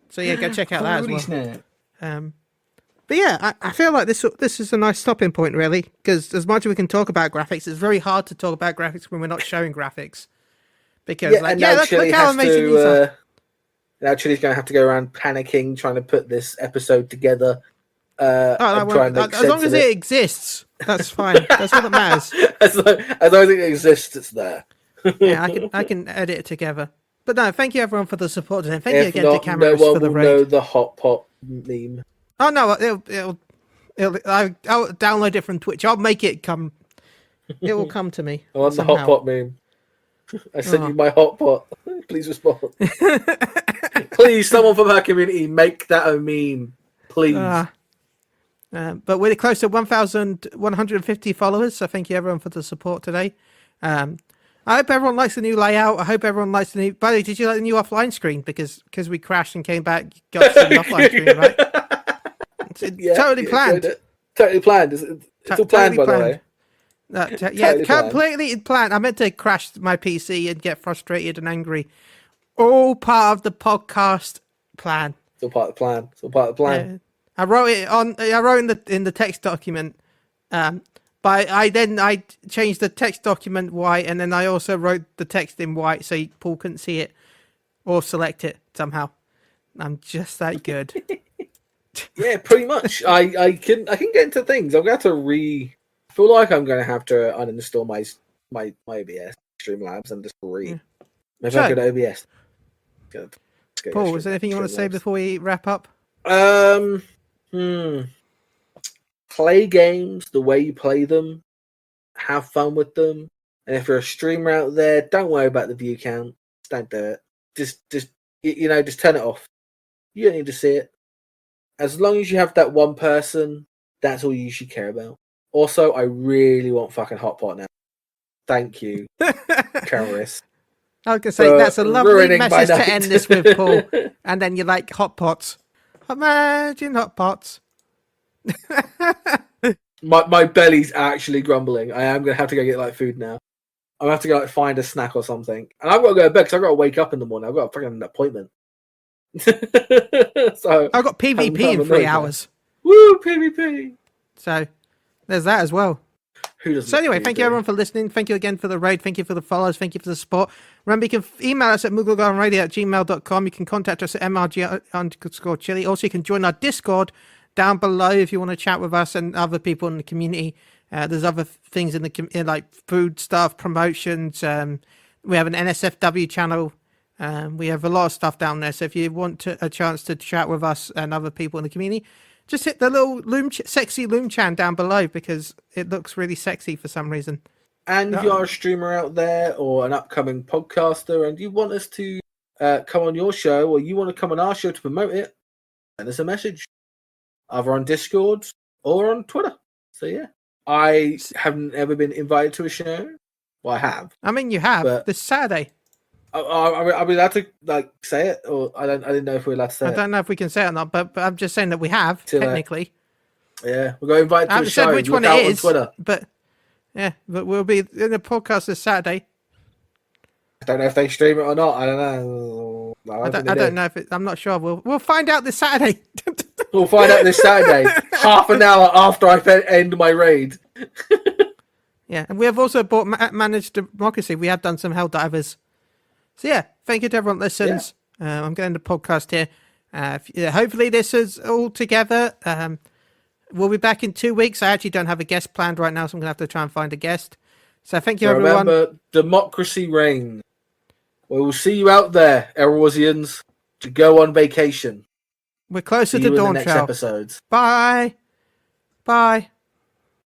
So yeah, go check out that as well. Snack. But yeah, I feel like this is a nice stopping point, really, because as much as we can talk about graphics, it's very hard to talk about graphics when we're not showing graphics. Because look how amazing these are. Now Chille's going to have to go around panicking, trying to put this episode together. As long as it exists, that's fine. That's all that matters. as long as it exists, it's there. Yeah, I can edit it together. But no, thank you everyone for the support today. Thank you again to Kaimeriss for the raid. Know the hot pot meme. Oh no, I'll download it from Twitch. I'll make it come. It will come to me. I want the hot pot meme. I sent you my hot pot. Please respond. Please, someone from our community, make that a meme. Please. But we're close to 1,150 followers, so thank you everyone for the support today. I hope everyone likes the new layout. I hope everyone likes the new... By the way, did you like the new offline screen? Because we crashed and came back, got to see the offline screen, right? It's totally planned. Totally planned. It's all planned, by the way. Completely planned. I meant to crash my PC and get frustrated and angry. All part of the podcast plan. It's all part of the plan. Yeah. I wrote in the text document, but I changed the text document white, and then I also wrote the text in white so Paul couldn't see it or select it somehow. I'm just that good. Yeah, pretty much. I can get into things. I'm going to have to feel like I'm going to have to uninstall my OBS Streamlabs and just Maybe I'll go to OBS. Paul, is there anything you want to say before we wrap up? Play games the way you play them. Have fun with them. And if you're a streamer out there, don't worry about the view count. Don't do it. Just turn it off. You don't need to see it. As long as you have that one person, that's all you should care about. Also, I really want fucking hot pot now. Thank you, Kaimeriss. I was going to say, that's a lovely message to end this with, Paul. And then you like hot pots. Imagine hot pots. my belly's actually grumbling. I am going to have to go get food now. I'm going to have to go find a snack or something. And I've got to go to bed because I've got to wake up in the morning. I've got a fucking appointment. So I've got PvP in 3 hours. Woo, PvP. So There's that as well. Who doesn't? So anyway, thank you everyone for listening. Thank you again for the raid. Thank you for the follows. Thank you for the support. Remember, you can email us at mooglegardenradio@gmail.com. You can contact us at mrg_chili. Also, you can join our Discord down below if you want to chat with us and other people in the community. There's other things in the like food stuff, promotions. We have an NSFW channel. We have a lot of stuff down there. So if you want a chance to chat with us and other people in the community, just hit the little sexy loom chan down below because it looks really sexy for some reason. And if you are a streamer out there or an upcoming podcaster and you want us to come on your show or you want to come on our show to promote it, send us a message either on Discord or on Twitter. So yeah, I haven't ever been invited to a show. Well, I have. I mean, you have this Saturday. Are we allowed to like say it, or I didn't know if we're allowed to say it. I don't know if we can say it or not, but I'm just saying that we have technically. Yeah, we're going to invite to I a haven't show. said which Look one it out is, on Twitter. but we'll be in the podcast this Saturday. I don't know if they stream it or not. I don't know. I don't know if I'm not sure. We'll find out this Saturday. We'll find out this Saturday, half an hour after I end my raid. Yeah, and we have also bought Managed Democracy. We have done some Helldivers. So yeah, thank you to everyone that listens. Yeah. I'm getting the podcast here. Hopefully this is all together. We'll be back in 2 weeks. I actually don't have a guest planned right now, so I'm going to have to try and find a guest. So thank you, everyone. Remember, democracy reigns. We will see you out there, Erosians, to go on vacation. We're closer see to you in Dawn the next Trail. episodes. Bye. Bye.